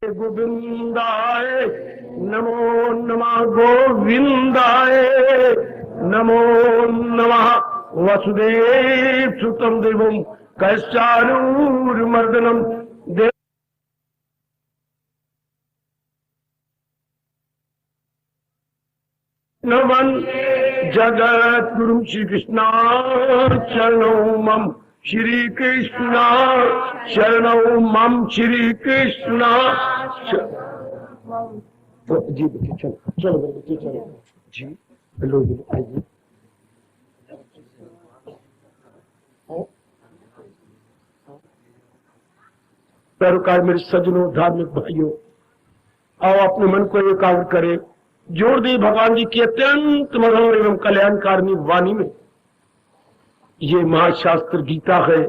गोविंदाय नमो नमः, गोविंदाय नमो नमः। वसुदेव सुतम देवम कैचानूरमर्दनम देव नमन जगत गुरु श्री कृष्णा चरणों मम, श्री कृष्णा शरणों मम, श्री कृष्णा। जी बच्चे चलो चलो बच्चे चलो जी। हेलो आइए। पैरोकार मेरे सज्जनों, धार्मिक भाइयों, आओ अपने मन को एकाग्र करें, जोड़ दे भगवान जी की अत्यंत मधुर एवं कल्याणकारिणी वाणी में। ये महाशास्त्र गीता है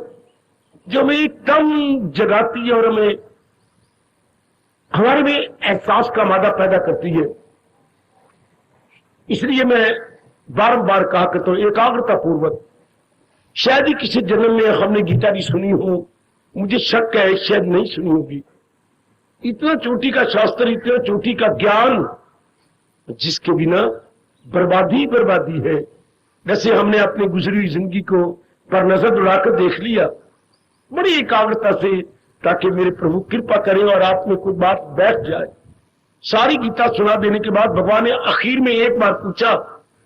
जो हमें एकदम जगाती है और हमारे में एहसास का मादा पैदा करती है। इसलिए मैं बारंबार कहा करता हूं एकाग्रता पूर्वक। शायद ही किसी जन्म में हमने गीता भी सुनी हो, मुझे शक है शायद नहीं सुनी होगी। इतना चोटी का शास्त्र, इतना चोटी का ज्ञान, जिसके बिना बर्बादी बर्बादी है। वैसे हमने अपनी गुजरी हुई जिंदगी को पर नजर उड़ाकर देख लिया बड़ी एकाग्रता से, ताकि मेरे प्रभु कृपा करें और आप में कोई बात बैठ जाए। सारी गीता सुना देने के बाद भगवान ने आखिर में एक बार पूछा,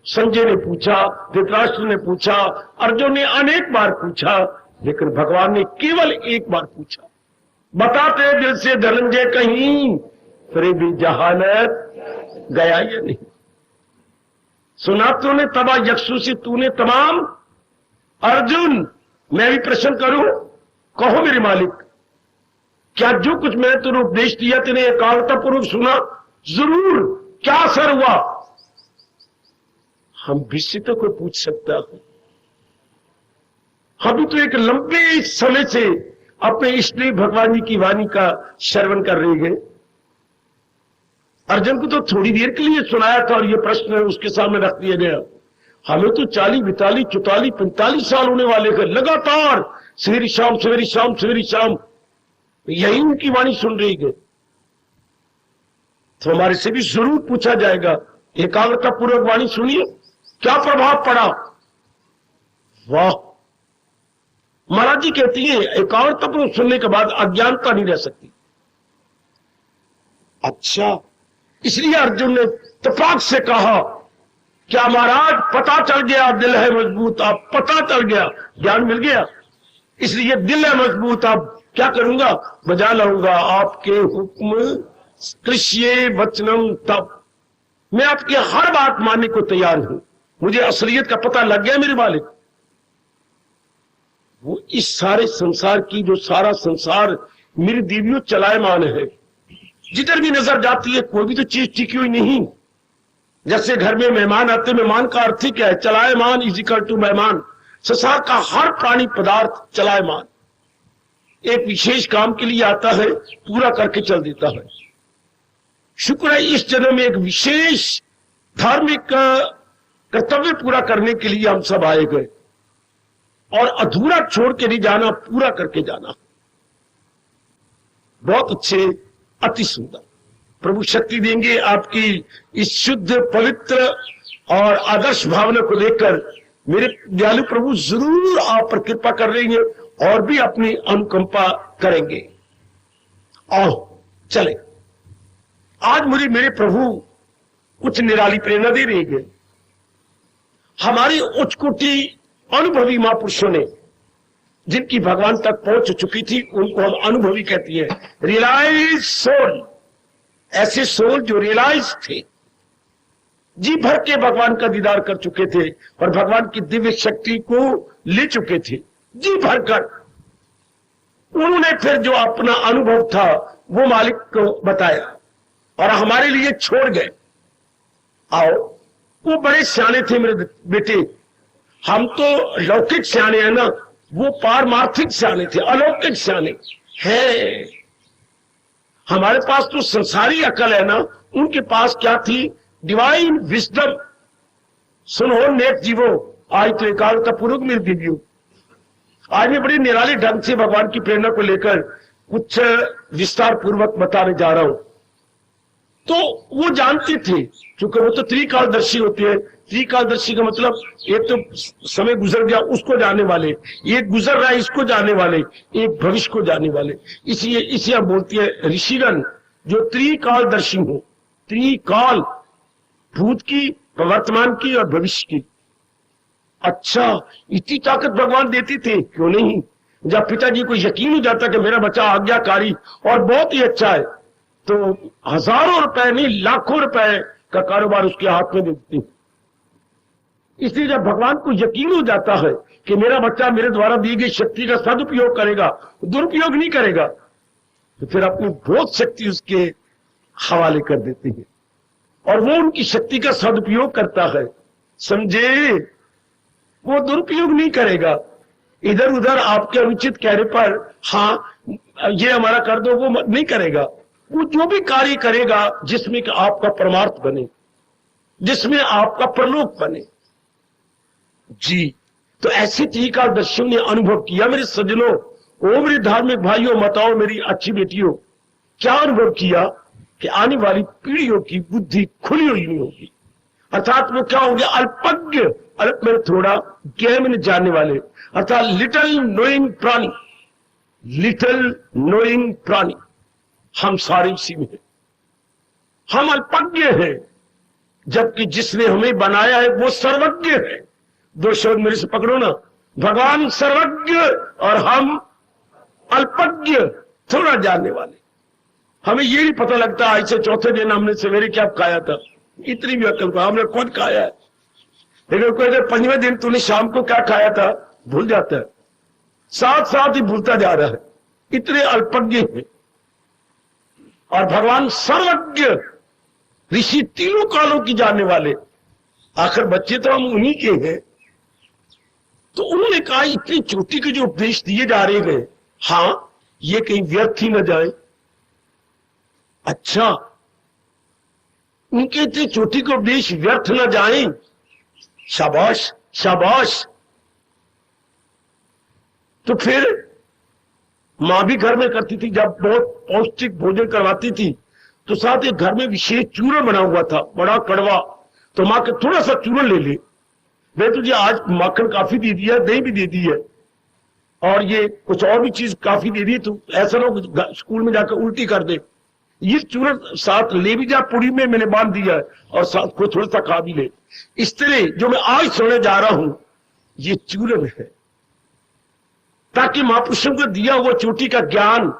संजय ने पूछा, धृतराष्ट्र ने पूछा, अर्जुन ने अनेक बार पूछा, लेकिन भगवान ने केवल एक बार पूछा। बताते दिल से धनंजय कहीं फिर भी जहानत गया या नहीं। सुना तूने तबा यक्षु से तूने तमाम। अर्जुन मैं भी प्रश्न करूं, कहो मेरे मालिक, क्या जो कुछ मैंने तुझे उपदेश दिया तेने एकाग्रता पूर्वक सुना? जरूर। क्या असर हुआ? हम भी से तो कोई पूछ सकता है। हम भी तो एक लंबे समय से अपने इष्ट भगवान जी की वाणी का श्रवण कर रहे गए। अर्जुन को तो थोड़ी देर के लिए सुनाया था और ये प्रश्न उसके सामने रख दिया गया। हमें तो 40, 42, 44, 45 साल होने वाले थे, लगातार सवेरी शाम सवेरी शाम सवेरी शाम यही उनकी वाणी सुन रही गए। तो हमारे से भी जरूर पूछा जाएगा, एकाग्रता पूर्वक वाणी सुनिए, क्या प्रभाव पड़ा? वाह! महाराज जी कहती है एकाग्रता पूर्वक सुनने के बाद अज्ञानता नहीं रह सकती। अच्छा, इसलिए अर्जुन ने तफाक से कहा, क्या महाराज पता चल गया, दिल है मजबूत, अब पता चल गया, ज्ञान मिल गया, इसलिए दिल है मजबूत, अब क्या करूंगा? बजा लाऊंगा आपके हुक्म, कृष्ये वचनम तब। मैं आपकी हर बात मानने को तैयार हूं, मुझे असलियत का पता लग गया मेरे मालिक। वो इस सारे संसार की, जो सारा संसार मेरी देवियों चलायमान है, जिधर भी नजर जाती है कोई भी तो चीज टिकी हुई नहीं। जैसे घर में मेहमान आते, मेहमान का अर्थ ही क्या है? चलायमान इज इक्वल टू मेहमान। संसार का हर प्राणी पदार्थ चलायमान, एक विशेष काम के लिए आता है, पूरा करके चल देता है। शुक्र है इस जन्म में एक विशेष धार्मिक कर्तव्य पूरा करने के लिए हम सब आए गए, और अधूरा छोड़ के नहीं जाना, पूरा करके जाना। बहुत अच्छे, अति सुंदर। प्रभु शक्ति देंगे आपकी इस शुद्ध पवित्र और आदर्श भावना को लेकर। मेरे दयालु प्रभु जरूर आप पर कृपा कर रही हैं और भी अपनी अनुकंपा करेंगे। आओ चले, आज मुझे मेरे प्रभु कुछ निराली प्रेरणा दे रहे हैं। हमारी उच्च कोटि अनुभवी महापुरुषों ने, जिनकी भगवान तक पहुंच चुकी थी, उनको हम अनुभवी कहती है, रियलाइज सोल। ऐसे सोल जो रियलाइज थे, जी भर के भगवान का दीदार कर चुके थे और भगवान की दिव्य शक्ति को ले चुके थे जी भर कर। उन्होंने फिर जो अपना अनुभव था वो मालिक को बताया और हमारे लिए छोड़ गए। आओ, वो बड़े सियाने थे मेरे बेटे। हम तो लौकिक सियाने हैं ना, वो पारमार्थिक सियाने थे, अलौकिक सियाने हैं। हमारे पास तो संसारी अकल है ना, उनके पास क्या थी? Divine wisdom. सुनो नेक जीवो, आज तो एकाग्रता पूर्वक मेरी दीजियो। आज मैं बड़ी निराली ढंग से भगवान की प्रेरणा को लेकर कुछ विस्तार पूर्वक बताने जा रहा हूं। तो वो जानते थे, क्योंकि वो तो त्रिकालदर्शी होते हैं। त्रिकालदर्शी का मतलब एक तो समय गुजर गया उसको जाने वाले, एक गुजर रहा है इसको जाने वाले, एक भविष्य को जाने वाले। इसलिए इसे हम बोलते हैं ऋषिगण जो त्रिकालदर्शी हो। त्रिकाल, भूत की, वर्तमान की और भविष्य की। अच्छा, इतनी ताकत भगवान देते थे, क्यों नहीं। जब पिताजी को यकीन हो जाता कि मेरा बच्चा आज्ञाकारी और बहुत ही अच्छा है, तो हजारों रुपए नहीं लाखों रुपए का कारोबार उसके हाथ में दे देते। इसलिए जब भगवान को यकीन हो जाता है कि मेरा बच्चा मेरे द्वारा दी गई शक्ति का सदुपयोग करेगा, दुरुपयोग नहीं करेगा, तो फिर अपनी बहुत शक्ति उसके हवाले कर देते हैं और वो उनकी शक्ति का सदुपयोग करता है। समझे, वो दुरुपयोग नहीं करेगा। इधर उधर आपके अनुचित कहने पर हाँ ये हमारा कर दो, वो नहीं करेगा। वो जो भी कार्य करेगा जिसमें कि आपका परमार्थ बने, जिसमें आपका परलोक बने। जी, तो ऐसे त्रिकालदर्शियों ने अनुभव किया। मेरे सज्जनों, ओ मेरे धार्मिक भाइयों, माताओं, मेरी अच्छी बेटियों, क्या अनुभव किया कि आने वाली पीढ़ियों की बुद्धि खुली हुई नहीं होगी। अर्थात वो क्या होंगे, अल्पज्ञ, अल्प में थोड़ा, ज्ञान में जानने वाले, अर्थात लिटल नोइंग प्राणी। लिटल नोइंग प्राणी हम सारे इसी में हैं। हम अल्पज्ञ हैं, जबकि जिसने हमें बनाया है वो सर्वज्ञ है। दो शब्द मेरे से पकड़ो ना, भगवान सर्वज्ञ और हम अल्पज्ञ, थोड़ा जानने वाले। हमें ये नहीं पता लगता आज से चौथे दिन हमने सवेरे क्या खाया था, इतनी भी अकल को हमने खुद खाया है। लेकिन कोई अगर 5वें दिन तूने शाम को क्या खाया था भूल जाता है, साथ साथ ही भूलता जा रहा है। इतने अल्पज्ञ हैं। और भगवान सर्वज्ञ, ऋषि तीनों कालों की जानने वाले। आखिर बच्चे तो हम उन्हीं के हैं। तो उन्होंने कहा इतनी चोटी के जो उपदेश दिए जा रहे हैं, हाँ ये कहीं व्यर्थ ही न जाए। अच्छा, उनके इतने चोटी के उपदेश व्यर्थ न जाए। शाबाश शाबाश। तो फिर मां भी घर में करती थी, जब बहुत पौष्टिक भोजन करवाती थी तो साथ एक घर में विशेष चूरण बना हुआ था, बड़ा कड़वा। तो मां के थोड़ा सा चूरण ले ले, मैं तुझे आज माखन काफी दे दिया, दही भी दे दी है, और ये कुछ और भी चीज काफी दे दी, तो ऐसा ना स्कूल में जाकर उल्टी कर दे। ये चूरण साथ ले भी जा, पुड़ी में मैंने बांध दिया है, और साथ को थोड़ा सा खा भी ले। इस तरह जो मैं आज सुनने जा रहा हूं ये चूरण है, ताकि महापुरुषों को दिया हुआ चोटी का ज्ञान,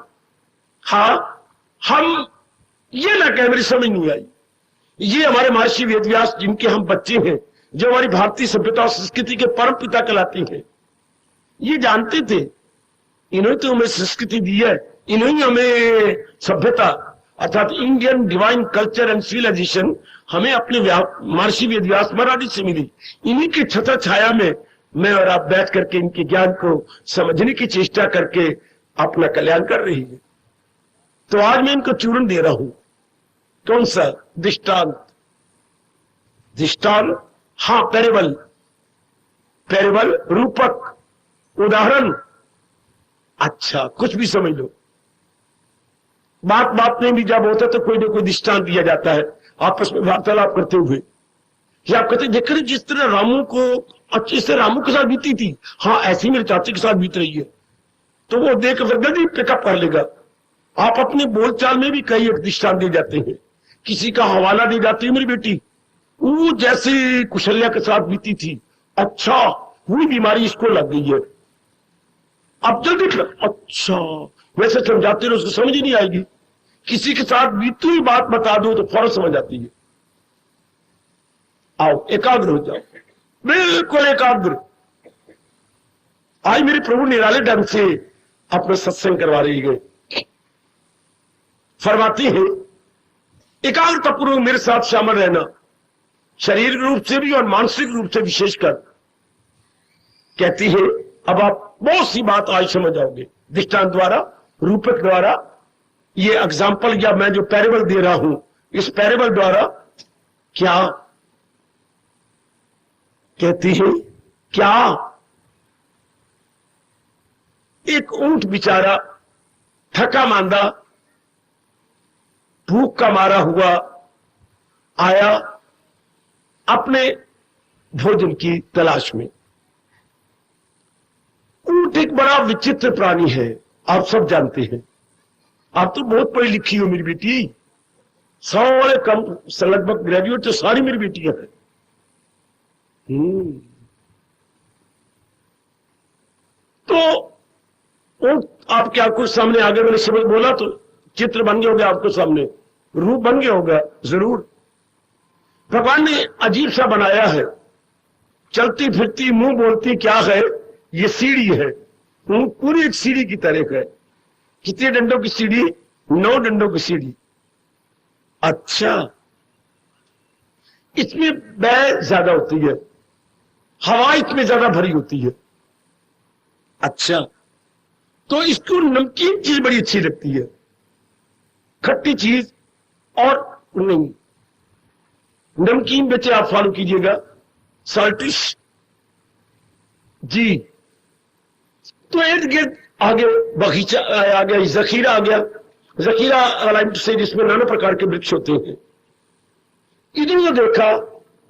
हाँ हम ये ना कह मेरी समझ नहीं आई। ये हमारे महर्षि वेदव्यास जिनके हम बच्चे हैं, जो हमारी भारतीय सभ्यता और संस्कृति के परम पिता कहलाते हैं, ये जानते थे। इन्होंने तो हमें संस्कृति दी है, इन्होंने हमें सभ्यता अर्थात Indian divine culture and civilisation हमें अपने महर्षि वेदव्यास महाराज से मिली। इन्हीं की छत्र छाया में मैं और आप बैठ करके इनके ज्ञान को समझने की चेष्टा करके अपना कल्याण कर रही है। तो आज मैं इनको चूर्ण दे रहा हूं। कौन सा? दृष्टांत। दृष्टांत, हाँ, पैरेबल। पैरेबल रूपक, उदाहरण। अच्छा, कुछ भी समझ लो। बात बात में भी जब होता तो कोई ना कोई दृष्टांत दिया जाता है आपस में वार्तालाप करते हुए। या आप कहते देखिए जिस तरह रामू को अच्छे से रामू के साथ बीती थी, हाँ ऐसी मेरे चाचे के साथ बीत रही है, तो वो देख कर जल्दी पिकअप कर लेगा। आप अपने बोलचाल में भी कई एक दृष्टांत दे जाते हैं, किसी का हवाला दे जाती है, मेरी बेटी वो जैसे कुशल्या के साथ बीती थी, अच्छा वही बीमारी इसको लग गई है, अब जल्दी अच्छा वैसे समझाते रहो उसको समझ ही नहीं आएगी। किसी के साथ बीती हुई बात बता दो तो फौरन समझ आती है। आओ एकाग्र हो जाओ, बिल्कुल एकाग्र। आज मेरे प्रभु निराले ढंग से अपना सत्संग करवा रही है। फरमाती है एकाग्रता पूर्वक मेरे साथ शामिल रहना, शारीरिक रूप से भी और मानसिक रूप से विशेषकर। कहती है अब आप बहुत सी बात आज समझ आओगे दृष्टांत द्वारा, रूपक द्वारा। ये एग्जाम्पल या मैं जो पैरेबल दे रहा हूं, इस पैरेबल द्वारा क्या कहती है? क्या एक ऊंट बेचारा थका मांदा, भूख का मारा हुआ आया अपने भोजन की तलाश में। ऊंट एक बड़ा विचित्र प्राणी है, आप सब जानते हैं। आप तो बहुत पढ़ी लिखी हो मेरी बेटी, 100 कम लगभग ग्रेजुएट तो सारी मेरी बेटियां हैं। तो ऊंट आपके आंखों के सामने आगे मैंने शब्द बोला तो चित्र बन गया होगा, आपके सामने रूप बन गया होगा। जरूर भगवान ने अजीब सा बनाया है, चलती फिरती मुंह बोलती क्या है, ये सीढ़ी है। पूरी एक सीढ़ी की तरह है। कितने डंडों की सीढ़ी? 9 डंडों की सीढ़ी। अच्छा, इसमें बैल ज्यादा होती है, हवा इसमें ज्यादा भरी होती है। अच्छा, तो इसको नमकीन चीज बड़ी अच्छी लगती है, खट्टी चीज। और नहीं, नमकीन बेचे आप फॉलो कीजिएगा, साल्टिश जी। तो इर्द गिर्द आगे बगीचा आ गया, जखीरा आ गया। जखीरा अलाइंट से जिसमें नाना प्रकार के वृक्ष होते हैं। इधर देखा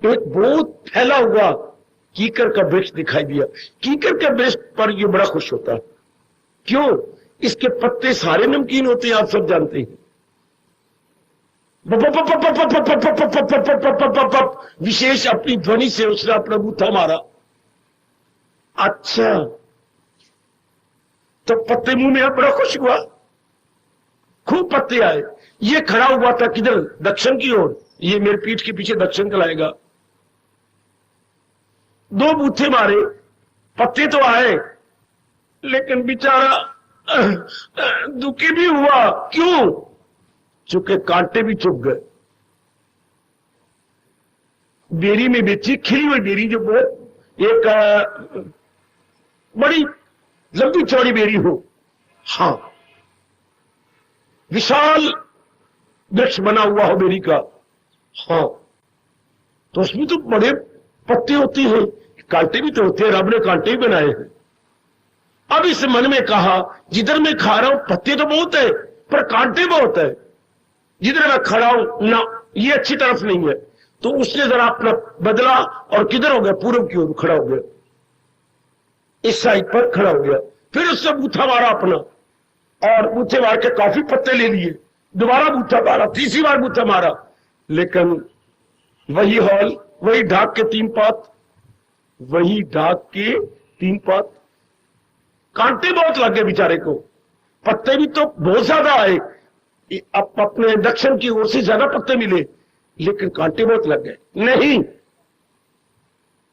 एक बहुत फैला हुआ कीकर का वृक्ष दिखाई दिया। कीकर के वृक्ष पर ये बड़ा खुश होता है। क्यों? इसके पत्ते सारे नमकीन होते हैं, आप सब जानते हैं। विशेष अपनी ध्वनि से उसने अपना बूथा मारा। अच्छा, तो पत्ते मुंह में बड़ा खुश हुआ, खूब पत्ते आए। ये खड़ा हुआ था किधर? दक्षिण की ओर। ये मेरे पीठ के पीछे दक्षिण चलाएगा। 2 बूथे मारे, पत्ते तो आए, लेकिन बेचारा दुखी भी हुआ। क्यों? चूंकि कांटे भी चुभ गए। बेरी में बेची, खिली हुई बेरी, जो बहुत एक बड़ी लंबी चौड़ी बेरी हो, हां, विशाल वृक्ष बना हुआ हो बेरी का, हां, तो उसमें तो बड़े पत्ते होते हैं, कांटे भी तो होते हैं, रब ने कांटे ही बनाए हैं। अब इस मन में कहा, जिधर मैं खा रहा हूं पत्ते तो बहुत है, पर कांटे बहुत है। जिधर मैं खड़ा हूं ना, ये अच्छी तरफ नहीं है। तो उसने जरा अपना बदला और किधर हो गया? पूरब की ओर खड़ा हो गया, इस साइड पर खड़ा हो गया। फिर उसने बूथा मारा अपना, और बूथे मार के काफी पत्ते ले लिए। दोबारा बूथा मारा, तीसरी बार बूथा मारा, लेकिन वही हॉल, वही ढाक के 3 पात, वही ढाक के 3 पात। कांटे बहुत लग गए बेचारे को। पत्ते भी तो बहुत ज्यादा आए, अपने दक्षिण की ओर से ज्यादा पत्ते मिले, लेकिन कांटे बहुत लग गए। नहीं,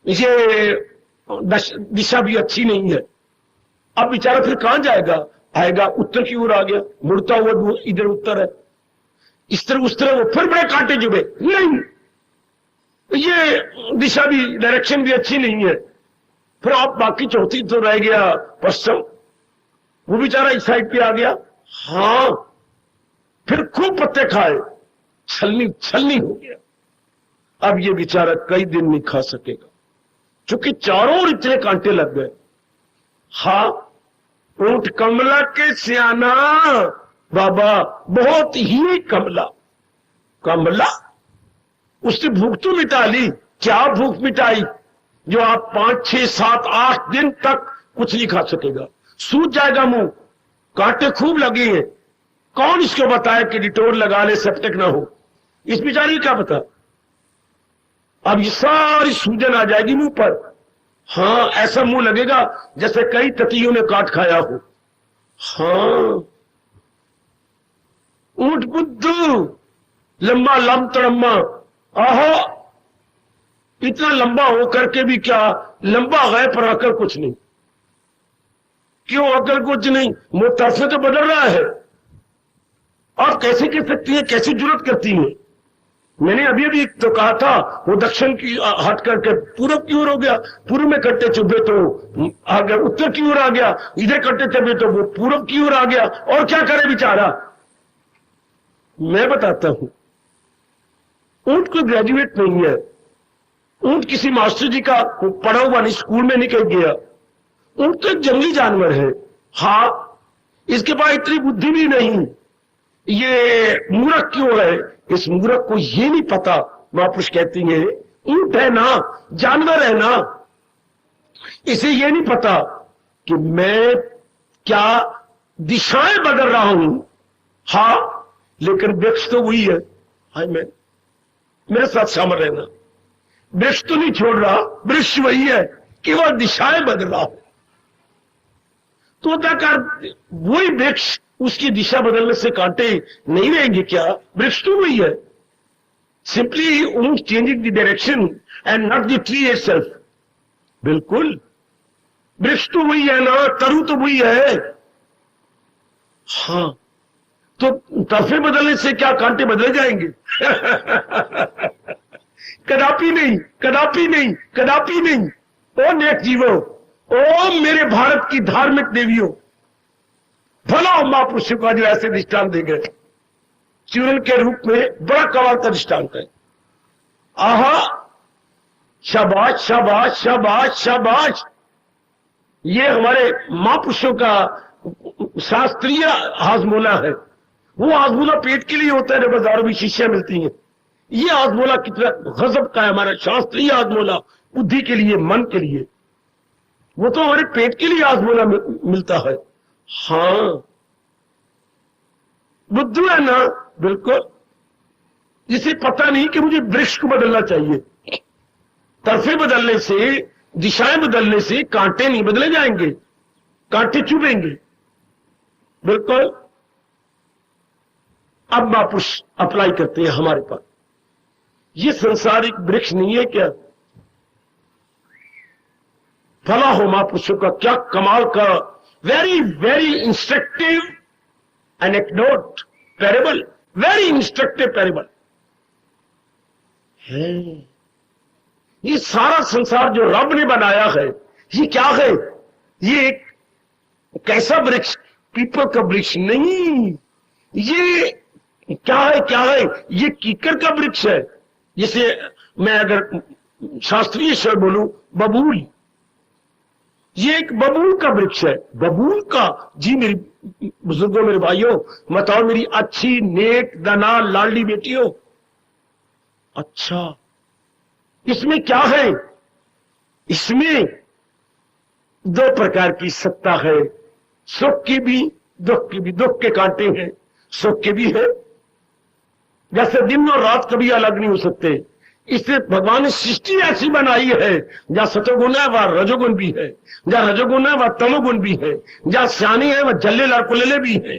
ये दिशा भी अच्छी नहीं है। अब बेचारा फिर कहां जाएगा? आएगा उत्तर की ओर आ गया, मुड़ता हुआ इधर उत्तर है, इस तरह उस तरह, वो फिर बड़े कांटे जुबे। नहीं, ये दिशा भी, डायरेक्शन भी अच्छी नहीं है। फिर आप बाकी चौथी तो रह गया पश्चिम, वो बेचारा इस साइड पे आ गया। हां, फिर खूब पत्ते खाए, छलनी छलनी हो गया। अब ये बेचारा कई दिन नहीं खा सकेगा, क्योंकि चारों ओर इतने कांटे लग गए। हां, ऊंट कमला के सियाना बाबा, बहुत ही कमला। कमला, उसने भूख तो मिटा ली। क्या भूख मिटाई? जो आप 5, 6, 7, 8 दिन तक कुछ नहीं खा सकेगा, सूज जाएगा मुंह, कांटे खूब लगे हैं। कौन इसको बताए कि डिटोल लगा ले, सेप्टिक ना हो? इस बेचारी क्या पता? अब ये सारी सूजन आ जाएगी मुंह पर। हां, ऐसा मुंह लगेगा जैसे कई ततियों ने काट खाया हो। हां, ऊंट बुद्धू, लंबा लम तड़म्मा। आहो, इतना लंबा होकर के भी क्या, लंबा गए पर आकर कुछ नहीं। क्यों आकर कुछ नहीं? मुंह तरफ से तो बदल रहा है। और कैसे कह सकती है, कैसी जुर्रत करती है? मैंने अभी अभी तो कहा था, वो दक्षिण की हट करके पूरब की ओर हो गया, पूर्व में कट्टे चुभे तो आ गया, उत्तर की ओर आ गया, इधर कट्टे चुभे तो वो पूरब की ओर आ गया। और क्या करे बेचारा? मैं बताता हूं, ऊंट कोई ग्रेजुएट नहीं है, ऊंट किसी मास्टर जी का पढ़ा हुआ नहीं, स्कूल में नहीं कहीं गया। ऊंट तो एक जंगली जानवर है। हाँ, इसके पास इतनी बुद्धि भी नहीं, ये मूर्ख क्यों है? इस मूर्ख को ये नहीं पता, महापुरुष कहती है ऊंट है ना, जानवर है ना, इसे ये नहीं पता कि मैं क्या दिशाएं बदल रहा हूं। हां, लेकिन वृक्ष तो वही है। हाय, मैं मेरे साथ शामिल रहना, वृक्ष तो नहीं छोड़ रहा, वृक्ष वही है, केवल दिशाएं बदल रहा हूं। तो वही वृक्ष, उसकी दिशा बदलने से कांटे नहीं रहेंगे क्या? वृक्ष तो वही है, simply only changing the direction and not the tree itself. बिल्कुल, वृक्ष तो वही है ना, तरु तो वही है। हां, तो तरफे बदलने से क्या कांटे बदल जाएंगे? कदापि नहीं, कदापि नहीं, कदापि नहीं। ओ नेक जीवो, ओ मेरे भारत की धार्मिक देवियों, भला महापुरुषों का जो ऐसे दृष्टांत दे गए, चूरन के रूप में बड़ा कमाल का दृष्टांत है। आहा, शाबाश शाबाश शाबाश शाबाश। ये हमारे महापुरुषों का शास्त्रीय हाजमोला है। वो हाजमोला पेट के लिए होता है, जो बाजारों में शीशियां मिलती हैं। ये हाजमोला कितना गजब का है, हमारा शास्त्रीय हाजमोला, बुद्धि के लिए, मन के लिए। वो तो हमारे पेट के लिए हाजमोला मिलता है। हां, बुद्धू है ना, बिल्कुल, जिसे पता नहीं कि मुझे वृक्ष को बदलना चाहिए। तरफे बदलने से, दिशाएं बदलने से कांटे नहीं बदले जाएंगे, कांटे चुभेंगे। बिल्कुल। अब महापुरुष अप्लाई करते हैं हमारे पास। ये संसार एक वृक्ष नहीं है क्या? भला हो महापुरुषों का क्या कमाल का very very instructive anecdote, parable, very instructive parable है। ये सारा संसार जो रब ने बनाया है, ये क्या है? ये एक कैसा वृक्ष? पीपल का वृक्ष नहीं, ये क्या है? क्या है? ये कीकर का वृक्ष है। जिसे मैं अगर शास्त्रीय शब्द बोलूं, बबूल। ये एक बबूल का वृक्ष है। बबूल का? जी मेरी बुजुर्गों, मेरे भाइयों, बताओ मेरी अच्छी नेक दाना लाडली बेटियों। अच्छा, इसमें क्या है? इसमें दो प्रकार की सत्ता है, सुख की भी, दुख की भी। दुख के कांटे हैं, सुख के भी है। जैसे दिन और रात कभी अलग नहीं हो सकते, इससे भगवान ने सृष्टि ऐसी बनाई है, जहां सतोगुण है वहां रजोगुण भी है, जहां रजोगुण है वहां तमोगुण भी है, जहां श्यानी है वहां जल्ले लड़कुलेले भी है।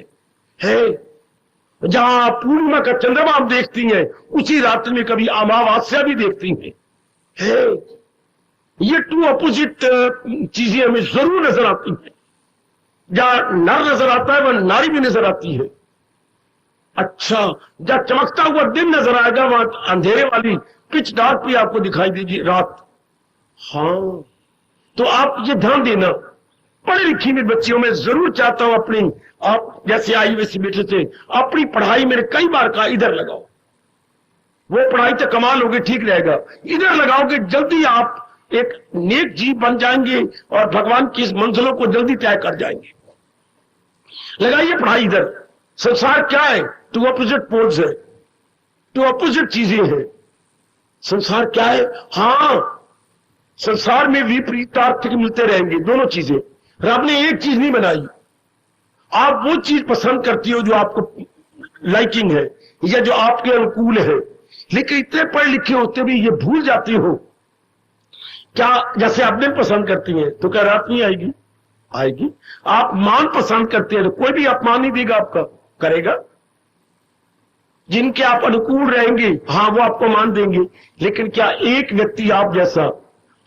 जहां पूर्णिमा का चंद्रमा आप देखती हैं, उसी रात्रि में कभी अमावस्या भी देखती हैं। ये टू अपोजिट चीजें हमें जरूर नजर आती हैं। जहां नर नजर आता है वहां नारी भी नजर आती है। अच्छा, जहां चमकता हुआ दिन नजर आएगा वहां अंधेरे वाली पिच डार्क भी आपको दिखाई देगी रात। हाँ, तो आप ये ध्यान देना, पढ़ी लिखी में बच्चियों में जरूर चाहता हूं अपनी, आप जैसे आई वैसे बेटे से अपनी पढ़ाई मेरे कई बार कहा इधर लगाओ, वो पढ़ाई तो कमाल होगी, ठीक रहेगा। इधर लगाओगे जल्दी आप एक नेक जीव बन जाएंगे और भगवान की इस मंजिलों को जल्दी तय कर जाएंगे। लगाइए पढ़ाई इधर। संसार क्या है? टू अपोजिट पोल्स है, टू अपोजिट चीजें हैं। संसार क्या है? हां, संसार में विपरीतार्थ मिलते रहेंगे, दोनों चीजें। रब ने एक चीज नहीं बनाई। आप वो चीज पसंद करती हो जो आपको लाइकिंग है या जो आपके अनुकूल है, लेकिन इतने पढ़े लिखे होते भी ये भूल जाती हो क्या? जैसे अपने पसंद करती हैं तो क्या रात नहीं आएगी? आएगी। आप मान पसंद करते हैं तो कोई भी अपमान नहीं देगा, आपका करेगा। जिनके आप अनुकूल रहेंगे, हाँ, वो आपको मान देंगे। लेकिन क्या एक व्यक्ति आप जैसा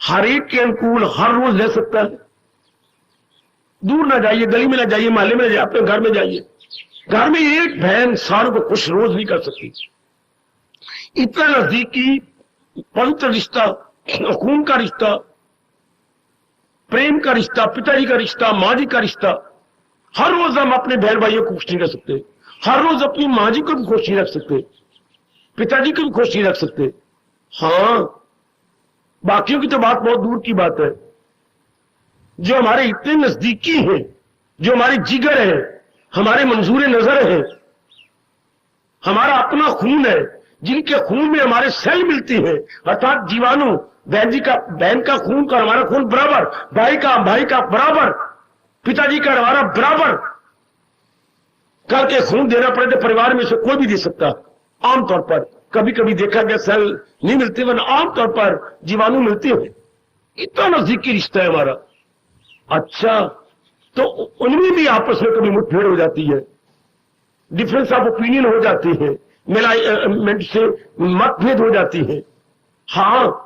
हर एक के अनुकूल हर रोज ले सकता है? दूर ना जाइए, गली में ना जाइए, मोहल्ले में ना जाइए, अपने घर में जाइए। घर में एक बहन सारों को खुश रोज नहीं कर सकती। इतना नजदीकी पवित्र रिश्ता, खून का रिश्ता, प्रेम का रिश्ता, पिताजी का रिश्ता, माँ जी का रिश्ता, हर रोज हम अपने बहन भाइयों को खुश नहीं रख सकते। हर रोज अपनी माँ जी को भी खुश नहीं रख सकते, पिताजी को भी खुश नहीं रख सकते। हाँ, बाकियों की तो बात बहुत दूर की बात है। जो हमारे इतने नजदीकी हैं, जो हमारे जिगर है, हमारे मंजूर नजर है, हमारा अपना खून है, जिनके खून में हमारे सेल मिलती है, अर्थात जीवाणु। बहन का खून का हमारा खून बराबर, भाई का बराबर, पिताजी का हमारा बराबर। कल के खून देना पड़े तो परिवार में से कोई भी दे सकता। आमतौर पर कभी कभी देखा गया सेल नहीं मिलते, वरना आमतौर पर जीवाणु मिलते हैं। इतना नजदीकी रिश्ता है हमारा। अच्छा, तो उनमें भी आपस में कभी मुठभेड़ हो जाती है, डिफरेंस ऑफ ओपिनियन हो जाती है, मिलाइमेंट से मतभेद हो जाती है। हाँ,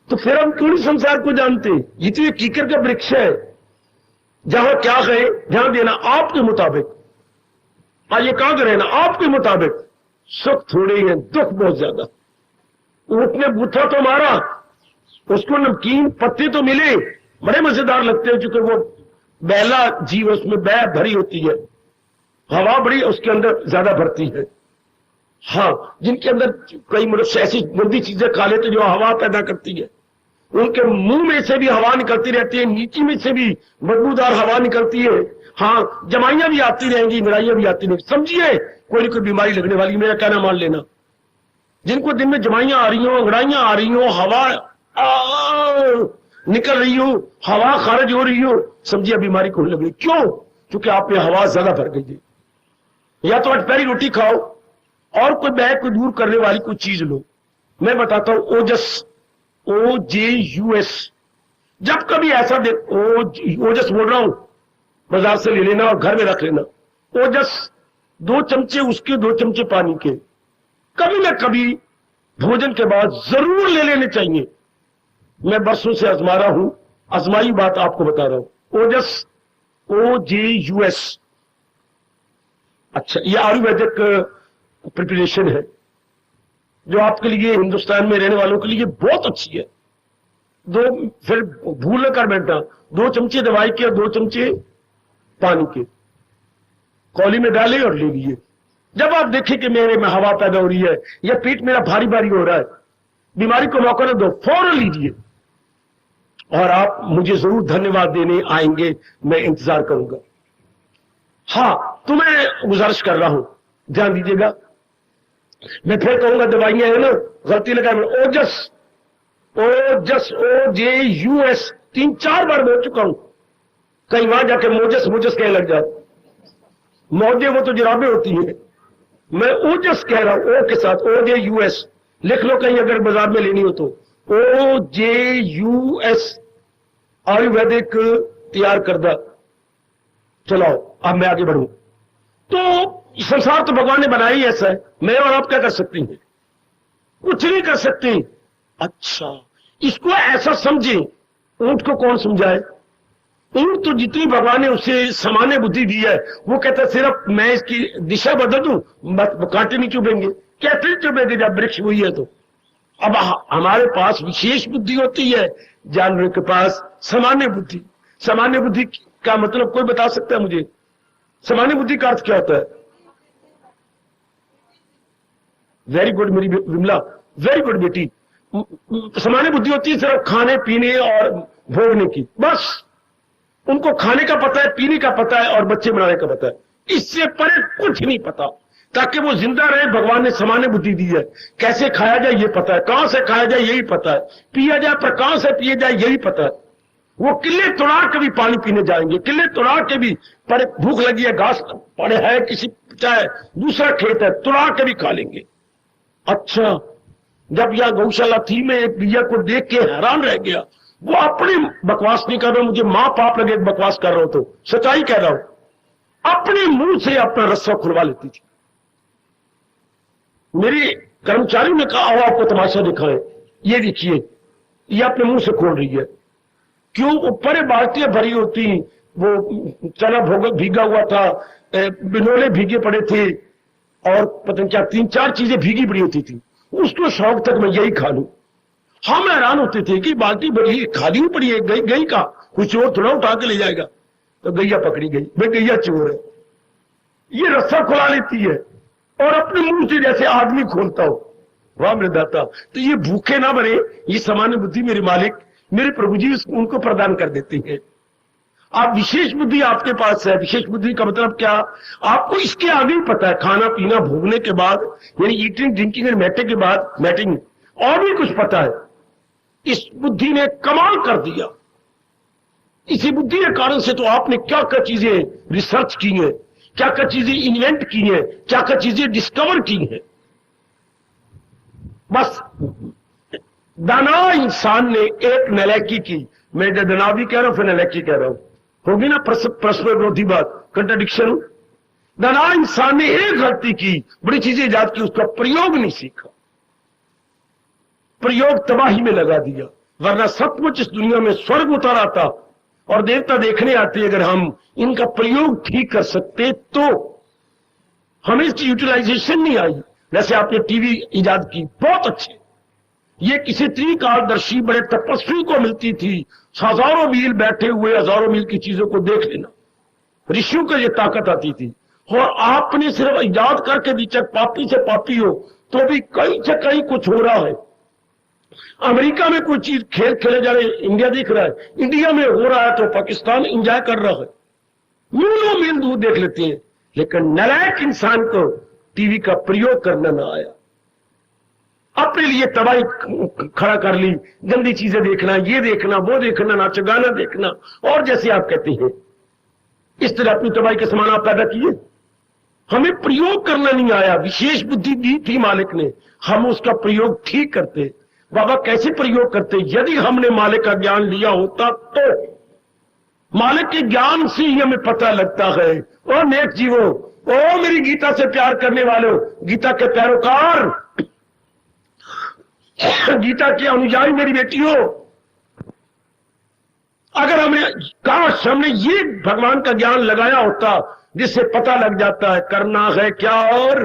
तो फिर हम क्यों नहीं संसार को जानते? ये तो ये कीकर का वृक्ष है, जहां क्या कहे, ध्यान देना आपके मुताबिक। ये कहां करे ना आपके मुताबिक। सुख थोड़े ही है, दुख बहुत ज्यादा। ऊंट ने बूथा तो मारा, उसको नमकीन पत्ते तो मिले, बड़े मजेदार लगते हैं, क्योंकि वो बैला जीव, उसमें बै भरी होती है, हवा बड़ी उसके अंदर ज्यादा भरती है। हाँ, जिनके अंदर कई मनुष्य ऐसी गंदी चीजें खा लेते जो हवा पैदा करती है, उनके मुंह में से भी हवा निकलती रहती है, नीचे में से भी बदबूदार हवा निकलती है। हाँ, जमाइयां भी आती रहेंगी, मिराइयां भी आती रहेंगी। समझिए, कोई ना कोई बीमारी लगने वाली, मेरा कहना मान लेना। जिनको दिन में जमाइयां आ रही हो, अंगड़ाइयां आ रही हो, हवा निकल रही हो, हवा खारिज हो रही हो, समझिए बीमारी को लग रही। क्यों? क्योंकि आप में हवा ज्यादा भर गई है। या तो अटपहरी रोटी खाओ और कोई बैग को दूर करने वाली कोई चीज लो। मैं बताता हूं, ओजस, OJUS। जब कभी ऐसा ओजस बोल रहा हूं, बाजार से ले लेना और घर में रख लेना। ओजस 2 चमचे उसके, 2 चमचे पानी के, कभी ना कभी भोजन के बाद जरूर ले लेने चाहिए। मैं बरसों से आजमा रहा हूं, आजमाई बात आपको बता रहा हूं। ओजस, OJUS। अच्छा, ये आयुर्वेदिक प्रिपरेशन है जो आपके लिए, हिंदुस्तान में रहने वालों के लिए बहुत अच्छी है। फिर भूल कर बैठना, 2 चमचे दवाई के और 2 चमचे पानी के कौली में डाले और ले लिए। जब आप देखें कि मेरे में हवा पैदा हो रही है या पेट मेरा भारी भारी हो रहा है, बीमारी को मौका न दो, फौरन लीजिए और आप मुझे जरूर धन्यवाद देने आएंगे, मैं इंतजार करूंगा। हाँ, तो मैं गुजारिश कर रहा हूं, ध्यान दीजिएगा। मैं फिर कहूंगा, दवाइयां है ना, गलती लगा, OJUS, OJUS 3-4 बार बोल चुका हूं। कई बार जाके मोजस कहने लग जाओ। मौजे वो तो जुराबें होती है, मैं ओजस कह रहा हूं, ओ के साथ, OJUS लिख लो कहीं अगर बाजार में लेनी हो तो। OJUS आयुर्वेदिक तैयार करदा। चलाओ, अब मैं आगे बढ़ूं। तो संसार तो भगवान ने बनाया ही ऐसा है, मैं और आप क्या कर सकती हैं? कुछ नहीं कर सकती। अच्छा, इसको ऐसा समझे, ऊंट को कौन समझाए? ऊंट तो जितनी भगवान ने उसे सामान्य बुद्धि दी है, वो कहता है सिर्फ मैं इसकी दिशा बदल दूं, कांटे नहीं चुभेंगे। कैसे चुभेंगे जब वृक्ष हुई है तो? अब हमारे पास विशेष बुद्धि होती है, जानवरों के पास सामान्य बुद्धि। सामान्य बुद्धि का मतलब कोई बता सकता है मुझे? सामान्य बुद्धि का अर्थ क्या होता है? वेरी गुड मेरी विमला, वेरी गुड बेटी। सामान्य बुद्धि होती है सिर्फ खाने पीने और भोगने की, बस। उनको खाने का पता है, पीने का पता है और बच्चे बनाने का पता है, इससे परे कुछ नहीं पता। ताकि वो जिंदा रहे, भगवान ने सामान्य बुद्धि दी है। कैसे खाया जाए ये पता है, कहां से खाया जाए यही पता है, पिया जाए पर कहां से पिया जाए यही पता है। वो किले तोड़ा के भी पानी पीने जाएंगे, किले तोड़ा के भी, पर भूख लगी है, घास पड़े है, किसी चाहे दूसरा खेत है, तोड़ा के भी खा लेंगे। अच्छा, जब यह गौशाला थी, मैं एक भैया को देख के हैरान रह गया। वो अपनी बकवास नहीं कर रहा, मुझे मां पाप लगे बकवास कर रहा हूं तो सच्चाई कह रहा हूं। अपने मुंह से अपना रस्सा खुलवा लेती थी। मेरे कर्मचारी ने कहा, आओ आपको तमाशा दिखाएं, ये देखिए, ये अपने मुंह से खोल रही है। क्यों? ऊपर बाल्टियां भरी होती, वो चना भीगा हुआ था, बिनोले भीगे पड़े थे और पता नहीं क्या 3-4 चीजें भीगी पड़ी होती थी। उसको शौक तक मैं यही खा लूं। हम हैरान होते थे कि बाल्टी बड़ी खाली हुई पड़ी है, गई का कोई चोर थोड़ा उठा के ले जाएगा। तो गैया पकड़ी गई, भाई गैया चोर है, ये रस्सा खुला लेती है और अपने मुंह से जैसे आदमी खोलता हो। वाह मेरे दाता, तो ये भूखे ना बने, ये सामान्य बुद्धि मेरे मालिक, मेरे प्रभु जी उनको प्रदान कर देते हैं। आप विशेष बुद्धि आपके पास है। विशेष बुद्धि का मतलब क्या? आपको इसके आगे ही पता है, खाना पीना भोगने के बाद, यानी ईटिंग ड्रिंकिंग एंड मैटिंग और भी कुछ पता है। इस बुद्धि ने कमाल कर दिया। इसी बुद्धि के कारण से तो आपने क्या क्या चीजें रिसर्च की हैं, क्या क्या चीजें इन्वेंट की हैं, क्या क्या चीजें डिस्कवर की हैं। बस दाना इंसान ने एक नलायकी की, मैं दाना भी कह रहा हूं फिर नलायकी कह रहा हूं, होगी ना परस्पर विरोधी बात, कंट्राडिक्शन। दाना इंसान ने एक गलती की, बड़ी चीजें ईजाद की, उसका प्रयोग नहीं सीखा, प्रयोग तबाही में लगा दिया। वरना सचमुच इस दुनिया में स्वर्ग उतर आता और देवता देखने आते अगर हम इनका प्रयोग ठीक कर सकते तो। हमें इसकी यूटिलाइजेशन नहीं आई। जैसे आपने टीवी ईजाद की, बहुत अच्छे, ये किसी त्रिकालदर्शी बड़े तपस्वी को मिलती थी, हजारों मील बैठे हुए हजारों मील की चीजों को देख लेना, ऋषियों को ये ताकत आती थी। और आपने सिर्फ ईजाद करके भी चाहे पापी से पापी हो तो भी कहीं से कहीं कुछ हो रहा है। अमेरिका में कोई चीज खेल खेले जा रहे, इंडिया देख रहा है, इंडिया में हो रहा है तो पाकिस्तान एंजॉय कर रहा है, मीलों मील दूर देख लेते हैं। लेकिन नालायक इंसान को टीवी का प्रयोग करना ना आया, अपने लिए तबाही खड़ा कर ली, गंदी चीजें देखना, ये देखना, वो देखना, नाच गाना देखना, और जैसे आप कहते हैं इस तरह अपनी तबाही के समान आप पैदा किए। हमें प्रयोग करना नहीं आया। विशेष बुद्धि दी थी मालिक ने, हम उसका प्रयोग ठीक करते। बाबा कैसे प्रयोग करते? यदि हमने मालिक का ज्ञान लिया होता तो। मालिक के ज्ञान से ही हमें पता लगता है। ओ नेक जीवो, ओ मेरी गीता से प्यार करने वालों, गीता के पैरोकार, गीता के अनुयायी मेरी बेटियों, अगर हमने ये भगवान का ज्ञान लगाया होता जिससे पता लग जाता है करना है क्या और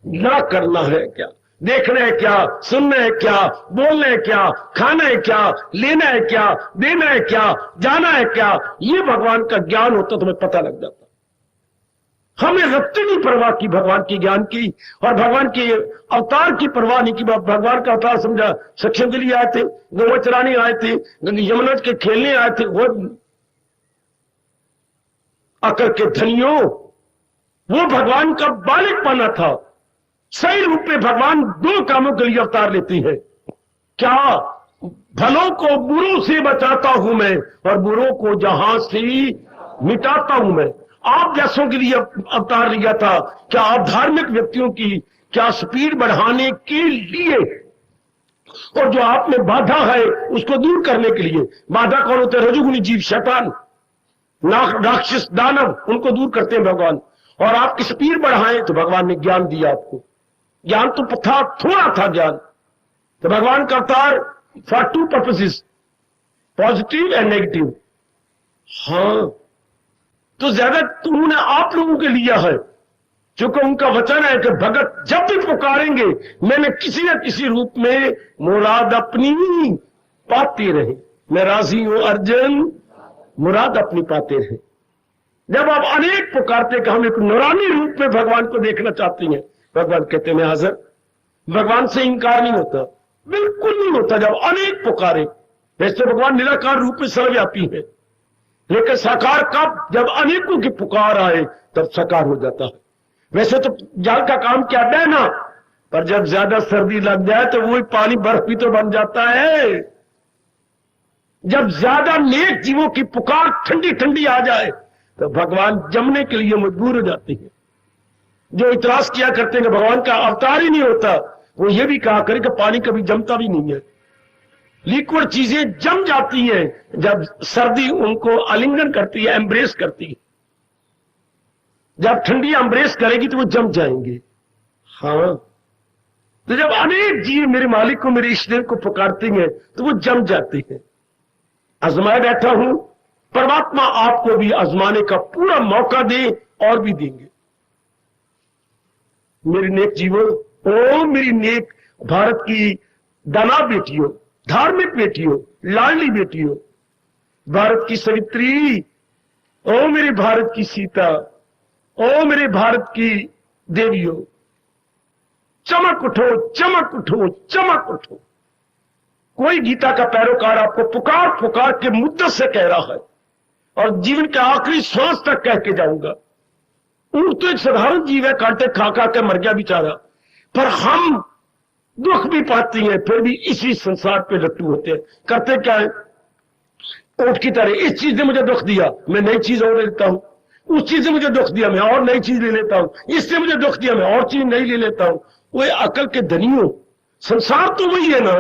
ना करना है क्या, देखना है क्या, सुनना है क्या, बोलना है क्या, खाना है क्या, लेना है क्या, देना है क्या, जाना है क्या, ये भगवान का ज्ञान होता तो हमें पता लग जाता। हमें रत्ती नहीं परवाह की भगवान के ज्ञान की, और भगवान के अवतार की परवाह नहीं की। भगवान का अवतार समझा सक्षम के लिए आए थे, गौ चराने आए थे, यमुना के खेलने आए थे, वो अकल के धनियों, वो भगवान का बालिक बना था। सही रूप में भगवान दो कामों के लिए अवतार लेती है। क्या? भलों को बुरों से बचाता हूं मैं और बुरों को जहां से मिटाता हूं मैं। आप जैसों के लिए अवतार लिया था। क्या आप धार्मिक व्यक्तियों की क्या स्पीड बढ़ाने के लिए, और जो आप में बाधा है उसको दूर करने के लिए। बाधा कौन होते हैं? रजोगुनी जीव, शैतान, राक्षस, दानव, उनको दूर करते हैं भगवान। और आप स्पीड बढ़ाएं तो भगवान ने ज्ञान दिया आपको। ज्ञान तो था, थोड़ा था ज्ञान, तो भगवान का अवतार for to purposes, positive and negative. हाँ, तो ज्यादा तो उन्होंने आप लोगों के लिया है, क्योंकि उनका वचन है कि भगत जब भी पुकारेंगे मैंने किसी न किसी रूप में मुराद अपनी पाते रहे। मैं राजी हूं अर्जुन, मुराद अपनी पाते रहे। जब आप अनेक पुकारते कि हम एक नूरानी रूप में भगवान को देखना चाहते हैं, भगवान कहते हैं मैं हाजिर। भगवान से इंकार नहीं होता, बिल्कुल नहीं होता जब अनेक पुकारे। वैसे भगवान निराकार रूप में सर्वव्यापी है, लेकिन साकार कब? जब अनेकों की पुकार आए तब साकार हो जाता है। वैसे तो जल का काम क्या बहना, पर जब ज्यादा सर्दी लग जाए तो वही पानी बर्फ भी तो बन जाता है। जब ज्यादा नेक जीवों की पुकार ठंडी ठंडी आ जाए तो भगवान जमने के लिए मजबूर हो जाते हैं। जो इतराज किया करते हैं कि भगवान का अवतार ही नहीं होता, वो ये भी कहा करे कि पानी कभी जमता भी नहीं है। लिक्विड चीजें जम जाती हैं जब सर्दी उनको आलिंगन करती है, एम्ब्रेस करती है। जब ठंडी एम्ब्रेस करेगी तो वो जम जाएंगे। हाँ, तो जब अनेक जीव मेरे मालिक को, मेरे ईश्वर को पुकारते हैं तो वो जम जाते हैं। आजमाए बैठा हूं, परमात्मा आपको भी आजमाने का पूरा मौका दे और भी देंगे। मेरी नेक जीवो, ओ मेरी नेक भारत की दाना बेटियों, धार्मिक बेटियों, लाडली बेटियों, भारत की सवित्री, ओ मेरे भारत की सीता, ओ मेरे भारत की देवियों, चमक उठो, चमक उठो, चमक उठो। कोई गीता का पैरोकार आपको पुकार पुकार के मुद्दत से कह रहा है और जीवन के आखिरी श्वास तक कह के जाऊंगा। ऊंट तो एक साधारण जीव है, कांटे खा खा के मर गया बेचारा, पर हम दुख भी पाती हैं फिर भी इसी संसार पे लट्टू होते हैं। करते क्या है, ऊंट की तरह, इस चीज ने मुझे दुख दिया मैं नई चीज और ले लेता हूं, उस चीज ने मुझे दुख दिया मैं और नई चीज ले लेता हूं, इसने मुझे दुख दिया मैं और चीज नई ले लेता हूं। वो अकल के धनियों, संसार तो वही है ना,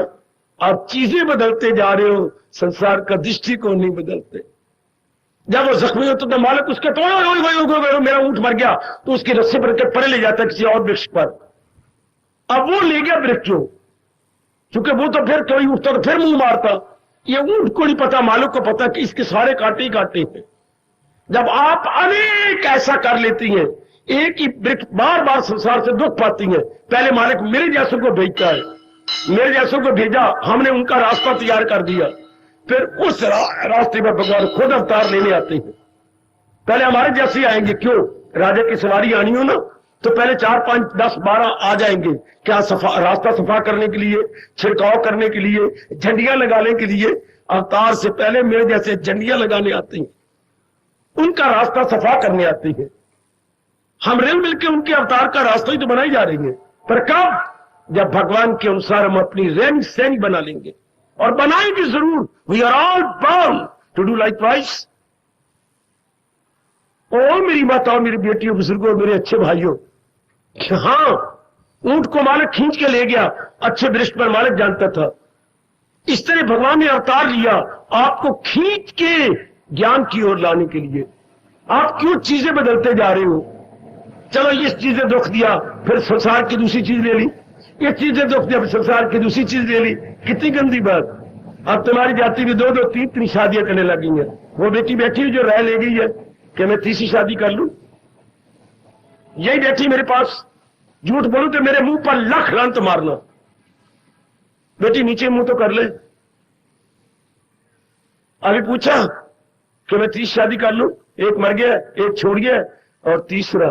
आप चीजें बदलते जा रहे हो, संसार का दृष्टिकोण नहीं बदलते। जब वो जख्मी होता तो मालिक उसके तो मेरा ऊंट मर गया तो उसकी रस्सी पर के परे ले जाता किसी और वृक्ष पर। अब वो ले गया वृक्ष, क्योंकि वो तो फिर कोई उठता तो फिर मुंह मारता। ये ऊंट को नहीं पता, मालिक को पता कि इसके सारे कांटे ही कांटे हैं। जब आप अनेक ऐसा कर लेती हैं, एक ही वृक्ष बार बार संसार से दुख पाती हैं, पहले मालिक मेरे जैसों को भेजता है, मेरे जैसों को भेजा, हमने उनका रास्ता तैयार कर दिया, फिर उस रास्ते पर भगवान खुद अवतार लेने आते हैं। पहले हमारे जैसे आएंगे, क्यों, राजा की सवारी आनी हो ना तो पहले 4, 5, 10, 12 आ जाएंगे, क्या रास्ता सफा करने के लिए, छिड़काव करने के लिए, झंडियां लगाने के लिए। अवतार से पहले मेरे जैसे झंडियां लगाने आते हैं, उनका रास्ता सफा करने आते हैं। हम रेल मिलकर उनके अवतार का रास्ता ही तो बनाई जा रही है, पर कब, जब भगवान के अनुसार हम अपनी रेंज सेंज बना लेंगे, और बनाएंगे जरूर। We are all bound to do likewise. ओ मेरी माताओं, मेरी बेटियों, बुजुर्गों, मेरे अच्छे भाइयों, हाँ, ऊंट को मालिक खींच के ले गया, अच्छे वृक्ष पर मालिक जानता था। इस तरह भगवान ने अवतार लिया आपको खींच के ज्ञान की ओर लाने के लिए। आप क्यों चीजें बदलते जा रहे हो? चलो इस चीज ने दुख दिया, फिर संसार की दूसरी चीज ले ली, इस चीज ने दुख दिया, फिर संसार की दूसरी चीज ले ली। कितनी गंदी बात। अब तुम्हारी जाति में 2-2, 3-3 शादियां करने लगी हैं। वो बेटी बैठी हुई जो राय ले गई है कि मैं तीसरी शादी कर लूं, यही बैठी मेरे पास, झूठ बोलूं तो मेरे मुंह पर लाख लांत मारना। बेटी नीचे मुंह तो कर ले। अभी पूछा कि मैं 30 शादी कर लूं, एक मर गया, एक छोड़ गया, और तीसरा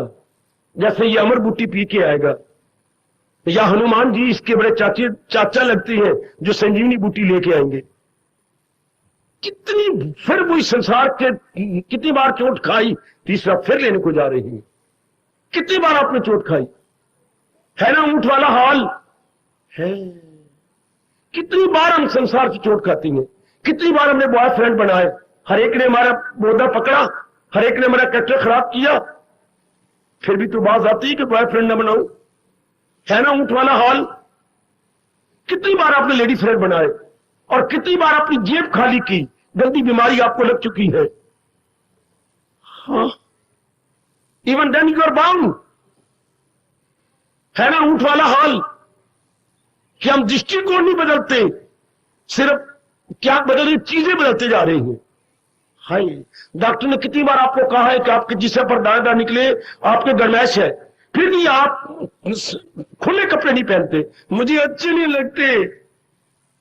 जैसे ये अमर बूटी पी के आएगा, या हनुमान जी इसके बड़े चाचा लगते हैं जो संजीवनी बूटी लेके आएंगे। कितनी फिर वही संसार के कितनी बार चोट खाई, तीसरा फिर लेने को जा रही है। कितनी बार आपने चोट खाई है ना, ऊंट वाला हाल है। कितनी बार हम संसार की चोट खाती हैं, कितनी बार हमने बॉयफ्रेंड बनाए, हर एक ने हमारा बोधा पकड़ा, हर एक ने हमारा कैरेक्टर खराब किया, फिर भी तो बात आती है कि बॉयफ्रेंड ना बनाओ, है ना ऊंट वाला हाल। कितनी बार आपने लेडी फ्रेंड बनाए, और कितनी बार अपनी जेब खाली की, गंदी बीमारी आपको लग चुकी है। हाँ, even then you are bound, है ना ऊंट वाला हाल। कि हम दृष्टिकोण नहीं बदलते, सिर्फ क्या बदल, चीजें बदलते जा रही हैं। हाय, डॉक्टर ने कितनी बार आपको कहा है कि आपके जिस्म पर दाने निकले, आपके गर्मैश है, फिर भी आप खुले कपड़े नहीं पहनते, मुझे अच्छे नहीं लगते।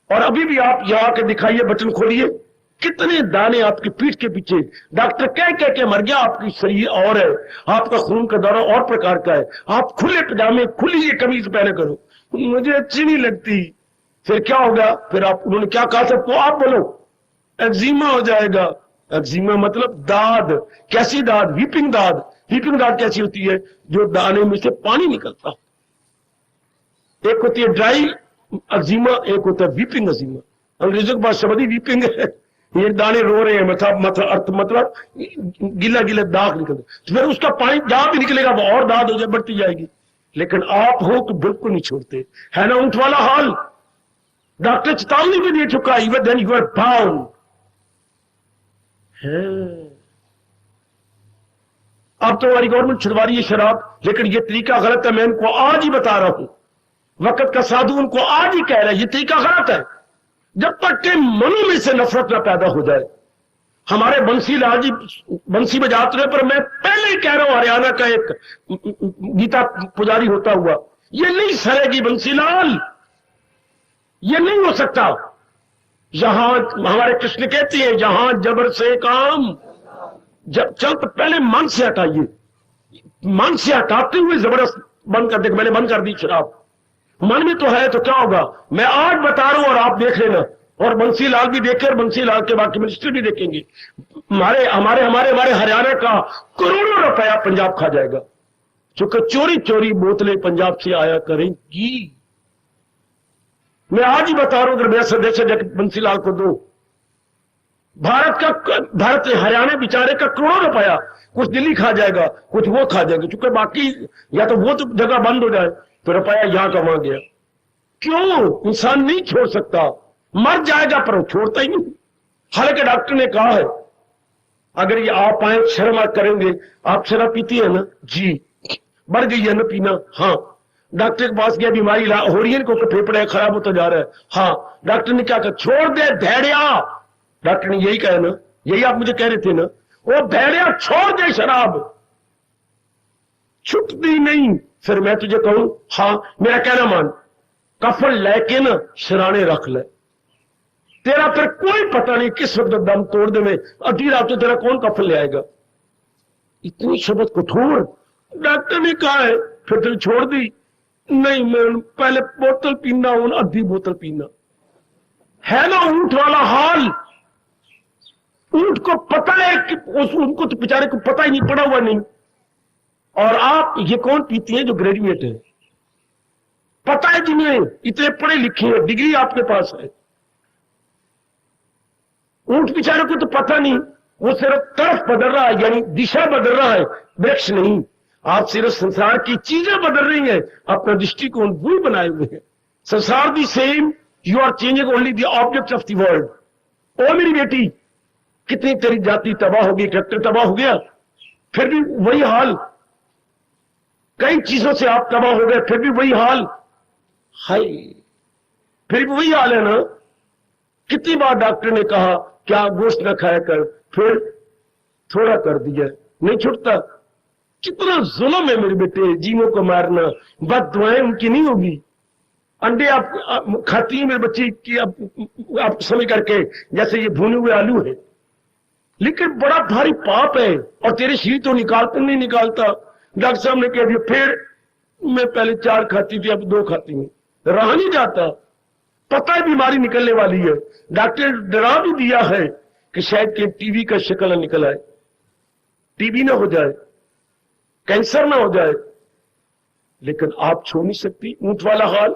और अभी भी आप यहां के दिखाइए, बटन खोलिए, कितने दाने आपकी पीठ के पीछे। डॉक्टर कह के मर गया, आपकी शरीर और है, आपका खून का दौरा और प्रकार का है। आप खुले पजामे, खुली ये कमीज पहने करो, मुझे अच्छी नहीं लगती। फिर क्या होगा, फिर आप, उन्होंने क्या कहा सबको, आप बोलो, एक्जिमा हो जाएगा। एक्जिमा मतलब दाद। कैसी दाद? वीपिंग दाद। वीपिंग दाद कैसी होती है? जो दाने में से पानी निकलता। एक होती है ड्राई एक्जिमा, एक होता है वीपिंग एक्जिमा। अंग्रेजों के पास शब्द ही वीपिंग है। ये दाने रो रहे हैं, मतलब गीला गीला दाग निकलता, तो फिर उसका पानी जहां भी निकलेगा वो और दाद हो जाए, बढ़ती जाएगी। लेकिन आप हो तो बिल्कुल नहीं छोड़ते, है ना ऊंट वाला हाल। डॉक्टर चेतावनी भी दे चुका, even then you are bound. अब तो हमारी गवर्नमेंट छुड़वा रही है शराब, लेकिन ये तरीका गलत है। मैं इनको आज ही बता रहा हूं, वक्त का साधु उनको आज ही कह रहा है ये तरीका गलत है। जब तक के मनों में से नफरत न पैदा हो जाए। हमारे बंसी लाल जी बंसी बजाते रहे, पर मैं पहले ही कह रहा हूं, हरियाणा का एक गीता पुजारी होता हुआ, ये नहीं सरेगी बंसी लाल, ये नहीं हो सकता। यहां हमारे कृष्ण कहते हैं, जहां जबर से काम, जब चल तो पहले मन से हटाइए, मन से हटाते हुए जबरदस्त बंद कर दे। मैंने बंद कर दी शराब, मन में तो है, तो क्या होगा, मैं आज बता रहा हूं और आप देख लेना, और बंसी लाल भी देखे, और बंसी लाल के बाकी मिनिस्टर भी देखेंगे। हमारे हमारे हमारे हमारे हरियाणा का करोड़ों रुपया पंजाब खा जाएगा, क्योंकि चोरी चोरी बोतलें पंजाब से आया करेंगी। मैं आज ही बता रहा हूं, अगर मेरा संदेश है बंसीलाल को दो, भारत हरियाणा बेचारे का करोड़ों रुपया कुछ दिल्ली खा जाएगा, कुछ वो खा जाएगा, क्योंकि बाकी या तो वो तो जगह बंद हो जाए तो रुपया यहां कमा गया। क्यों? इंसान नहीं छोड़ सकता, मर जाएगा पर वो छोड़ता ही नहीं। हालांकि डॉक्टर ने कहा है अगर ये आप आए शर्म करेंगे, आप शराब पीती है ना? जी। बढ़ गई है ना पीना? हाँ। डॉक्टर के पास गया, बीमारी हो रही है इनको, फेफड़े खराब होता जा रहा है। हाँ। डॉक्टर ने क्या कहा? छोड़ दे भेड़िया। डॉक्टर ने यही कहा ना, यही आप मुझे कह रहे थे ना, वो भेड़िया छोड़ दे शराब, छुटती नहीं। फिर मैं तुझे कहूं, हाँ मेरा कहना मान, कफन लेके ना शराने रख ले, तेरा फिर कोई पता नहीं किस वक्त दम तोड़ दे में, अधी रात तो तेरा कौन कफन ले आएगा। इतनी शब्द कठोर डॉक्टर ने कहा है, फिर तुझे छोड़ दी? नहीं, मैं पहले बोतल पीना हूं, आधी बोतल पीना है ना। ऊंट वाला हाल, ऊंट को पता है कि उनको तो बेचारे को पता ही नहीं, पड़ा हुआ नहीं। और आप ये कौन पीती हैं? जो ग्रेजुएट है, पता है जिन्हें, इतने पढ़े लिखे हैं, डिग्री आपके पास है। ऊंट बेचारे को तो पता नहीं, वो सिर्फ तरफ बदल रहा है, यानी दिशा बदल रहा है, वृक्ष नहीं। आप सिर्फ संसार की चीजें बदल रही हैं, अपना दृष्टिकोण वही बनाए हुए हैं। संसार the same, you are changing only the object of the world. ओ मेरी बेटी, कितनी तेरी जाति तबाह होगी, कैरेक्टर तबाह हो गया, फिर भी वही हाल। कई चीजों से आप तबाह हो गए, फिर भी वही हाल। हाय, फिर भी वही हाल है ना। कितनी बार डॉक्टर ने कहा क्या गोश्त न खाया कर, फिर थोड़ा कर दिया, नहीं छूटता। कितना जुल्म है मेरे बेटे, जीवों को मारना, बद दुआएं उनकी नहीं होगी। अंडे आप खाती हैं मेरे बच्ची की, आप समझ करके जैसे ये भुने हुए आलू है, लेकिन बड़ा भारी पाप है, और तेरे शरीर तो निकालता नहीं निकालता। डॉक्टर साहब ने कह दिया, फिर मैं पहले 4 खाती थी, अब 2 खाती हूं, रहा नहीं जाता। पता है बीमारी निकलने वाली है, डॉक्टर डरा भी दिया है कि शायद के टीबी का शिकल निकल आए, टीबी ना हो जाए, कैंसर ना हो जाए, लेकिन आप छोड़ नहीं सकती। ऊंट वाला हाल,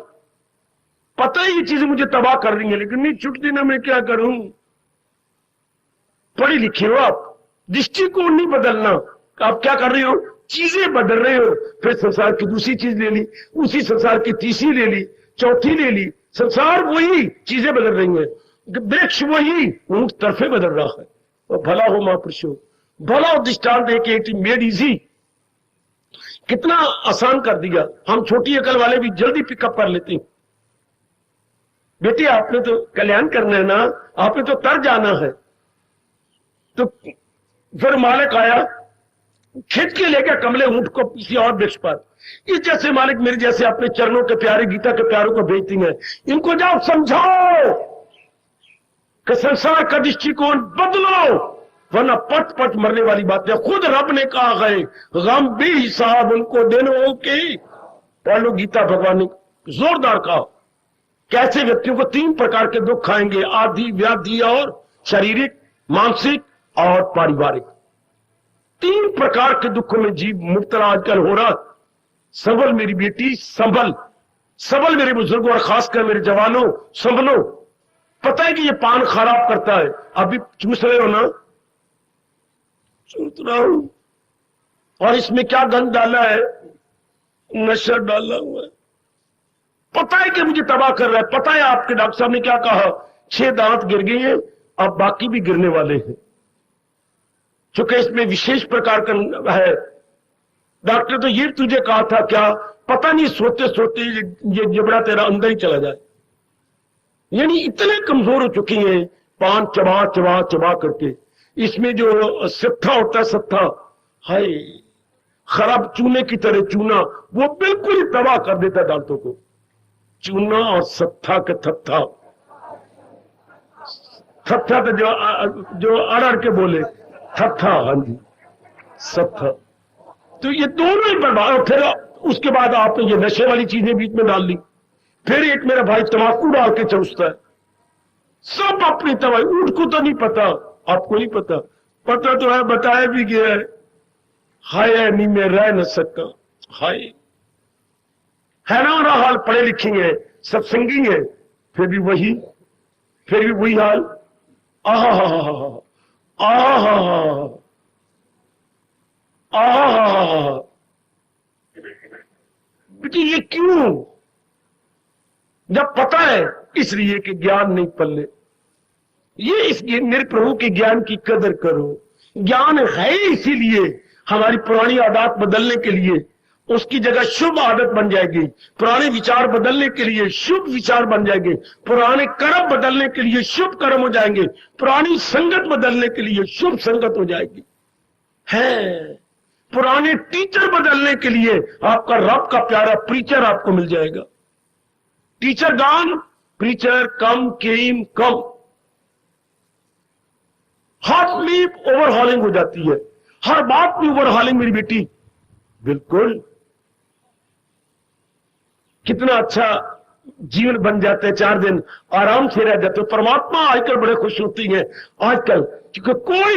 पता है ये चीजें मुझे तबाह कर रही हैं, लेकिन नहीं छूटती ना, मैं क्या करूं। पढ़े लिखे हो आप, दृष्टिकोण नहीं बदलना। आप क्या कर रहे हो? चीजें बदल रहे हो। फिर संसार की दूसरी चीज ले ली, उसी संसार की तीसरी ले ली, चौथी ले ली। संसार वही, चीजें बदल रही हैं, वृक्ष वही, ऊंट तरफे बदल रहा है। और भला हो महापुरुषों, भला हो दृष्टांत देके इट मेड इजी, कितना आसान कर दिया। हम छोटी अकल वाले भी जल्दी पिकअप कर लेते हैं। बेटी आपने तो कल्याण करना है ना, आपने तो तर जाना है। तो फिर मालिक आया, खींच के लेकर कमले ऊंट को किसी और वृक्ष पर। इस जैसे मालिक मेरे जैसे अपने चरणों के प्यारे, गीता के प्यारों को भेजती हैं, इनको जाओ समझाओ कि संसार का दृष्टिकोण बदलो, वरना पट पट मरने वाली बातें। खुद रब ने कहा है, गम भी हिसाब उनको देनो के। पढ़ लो गीता, भगवान ने जोरदार कहा कैसे व्यक्तियों को 3 प्रकार के दुख खाएंगे, आदि, व्याधि और शारीरिक, मानसिक और पारिवारिक। 3 प्रकार के दुखों में जीव मुब्तला आजकल हो रहा। संभल मेरी बेटी, संभल, संभल मेरे बुजुर्गों, और खासकर मेरे जवानों, संभलो। पता है कि ये पान खराब करता है, अभी चूस रहे हो ना? चूस रहा हूं। और इसमें क्या गंद डाला है? नशा डाला हुआ है। पता है कि मुझे तबाह कर रहा है। पता है आपके डॉक्टर साहब ने क्या कहा, 6 दांत गिर गए हैं, अब बाकी भी गिरने वाले हैं, क्योंकि इसमें विशेष प्रकार का है। डॉक्टर तो ये तुझे कहा था क्या, पता नहीं सोते सोते ये जबड़ा तेरा अंदर ही चला जाए। यानी इतने कमजोर हो चुकी हैं, पान चबा चबा चबा करके। इसमें जो सत्था होता है, सत्था, हाय खराब चूने की तरह चूना, वो बिल्कुल ही तबाह कर देता है दांतों को। चूना और सत्था के थत्था, थत्था तो जो अड़ अड़ के बोले, थत्था, हाँ जी सत्था। तो ये दोनों ही बर्बाद। फिर उसके बाद आपने ये नशे वाली चीजें बीच में डाल ली। फिर एक मेरा भाई तंबाकू डाल के चूसता है। सब अपनी तबाही। ऊंट को तो नहीं पता, आपको नहीं पता, पता तो है, बताया भी गया है, हाय नहीं मैं रह न सका, हाय है ना हमारा हाल। पढ़े लिखेंगे, सत्संगी है, फिर भी वही हाल। आहा बेटी ये क्यों? जब पता है इसलिए कि ज्ञान नहीं पल्ले। ये मेरे प्रभु के ज्ञान की कदर करो। ज्ञान है इसीलिए हमारी पुरानी आदत बदलने के लिए, उसकी जगह शुभ आदत बन जाएगी। पुराने विचार बदलने के लिए शुभ विचार बन जाएंगे। पुराने कर्म बदलने के लिए शुभ कर्म हो जाएंगे। पुरानी संगत बदलने के लिए शुभ संगत हो जाएगी। है पुराने टीचर बदलने के लिए आपका रब का प्यारा प्रीचर आपको मिल जाएगा। टीचर गान, प्रीचर कम केम कम। हार्ट में ओवरहॉलिंग हो जाती है, हर बात में ओवरहॉलिंग मेरी बेटी। बिल्कुल, कितना अच्छा जीवन बन जाते हैं, 4 दिन आराम से रह जाते हैं। परमात्मा आजकल बड़े खुश होती हैं आजकल, क्योंकि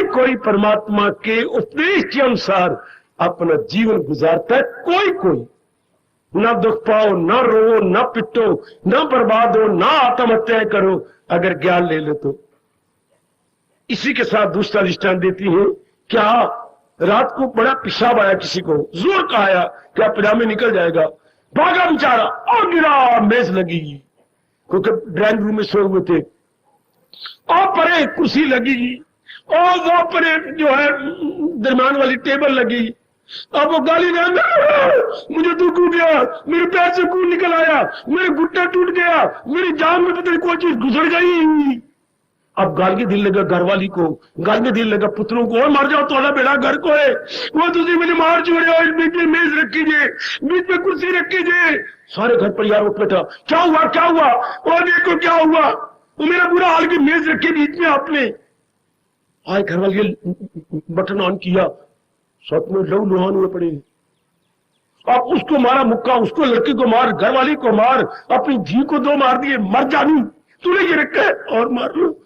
कोई परमात्मा के उपदेश के अनुसार अपना जीवन गुजारता है। कोई ना दुख पाओ, ना रो, ना पिटो, ना बर्बाद हो, ना आत्महत्या करो, अगर ज्ञान ले लो तो। इसी के साथ दूसरा दृष्टांत देती है। क्या रात को बड़ा पेशाब आया, किसी को जोर का आया, क्या पजामे निकल जाएगा, भागा बेचारा और गिरा, मेज लगी, क्योंकि ड्राइंग रूम में सोए हुए थे, और परे कुर्सी लगी, और वो परे जो है दरम्यान वाली टेबल लगी। अब वो गाली दे, मुझे दुख हो गया, मेरे पैर से खून निकल आया, मेरे घुटना टूट गया, मेरी जान में पता नहीं कोई चीज घुसड़ गई। अब गाली दिल लगा घर वाली को, गाली दिल लगा पुत्रों को, और मार जाओ थोड़ा बेड़ा घर को है, वो तुझे मैंने मार छोड़े, और बीच में मेज रखी जे, बीच में कुर्सी रखी जे। सारे घर पर यार उठ बैठा, क्या हुआ, और देखो क्या हुआ, वो मेरा बुरा हाल की मेज रखी बीच में आपने। आज घर वाले बटन ऑन किया, साथ में लहू लुहान हुए पड़े। आप उसको मारा मुक्का, उसको लड़की को मार, घर वाली को मार, अपनी जी को 2 मार दिए, मर जानी तूने ये रखा है, और मार लो।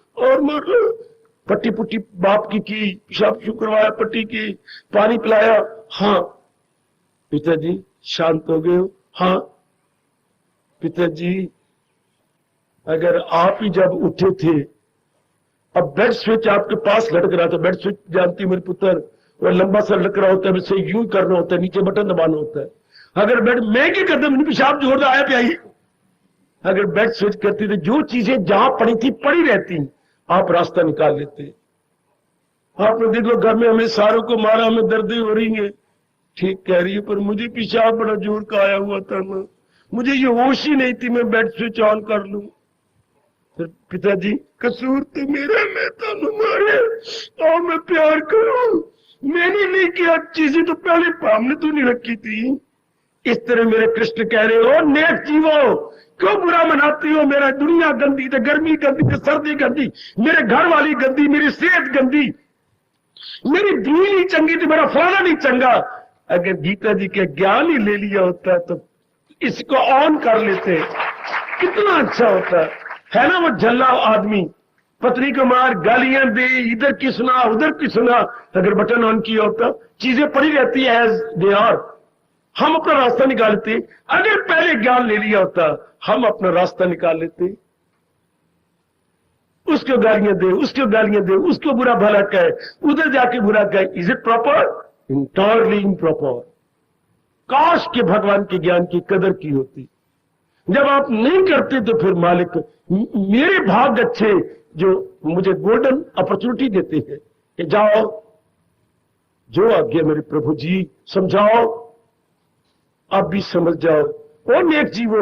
पट्टी पुट्टी बाप की पेशाब करवाया, पट्टी की, पानी पिलाया। हाँ पिताजी शांत हो गए हो? हाँ पिताजी, अगर आप ही जब उठे थे, अब बेड स्विच आपके पास लटक रहा था, बेड स्विच जानती मेरे पुत्र, वो लंबा सा लटक रहा होता है, वैसे यूं करना होता है, नीचे बटन दबाना होता है। अगर बेड मैं क्या करता, मैंने पेशाब जोर आया प्याई, अगर बेड स्विच करती तो जो चीजें जहां पड़ी थी पड़ी रहती, आप रास्ता निकाल लेते। आपने देख लो घर में हमें सारों को मारा, हमें दर्दें हो रही है, ठीक कह रही है, पर मुझे पेशाब बड़ा जोर का आया हुआ था ना, मुझे ये होश ही नहीं थी मैं बेड स्विच ऑन कर लूं। फिर पिताजी कसूर तो मेरा, मैं तो मारे और मैं प्यार करूं, मैंने नहीं किया, चीजें तो पहले हमने तो नहीं रखी थी। इस तरह मेरे कृष्ण कह रहे हो, नेक जीवो क्यों बुरा मनाती हो, मेरा दुनिया गंदी तो, गर्मी गंदी तो, सर्दी गंदी, मेरे घर वाली गंदी, मेरी सेहत गंदी, मेरी बीवी नहीं चंगी तो मेरा फलाना नहीं चंगा। अगर गीता जी के ज्ञान ही ले लिया होता तो इसको ऑन कर लेते, कितना अच्छा होता है ना। वो झल्ला आदमी पत्नी को मार, गालियां दे, इधर की सुना उधर की सुना, अगर बटन ऑन किया होता चीजें पड़ी रहती है एज दे आर, हम अपना रास्ता निकालते। अगर पहले ज्ञान ले लिया होता हम अपना रास्ता निकाल लेते। उसको गालियां दे, उसको गालियां दे, उसको बुरा भला कहे, उधर जाके बुरा कहे, is it proper? Entirely improper. काश के भगवान के ज्ञान की कदर की होती। जब आप नहीं करते तो फिर मालिक मेरे भाग अच्छे जो मुझे गोल्डन अपॉर्चुनिटी देते हैं कि जाओ जो आज्ञा मेरे प्रभु जी समझाओ, आप भी समझ जाओ, ओ नेक जीवो,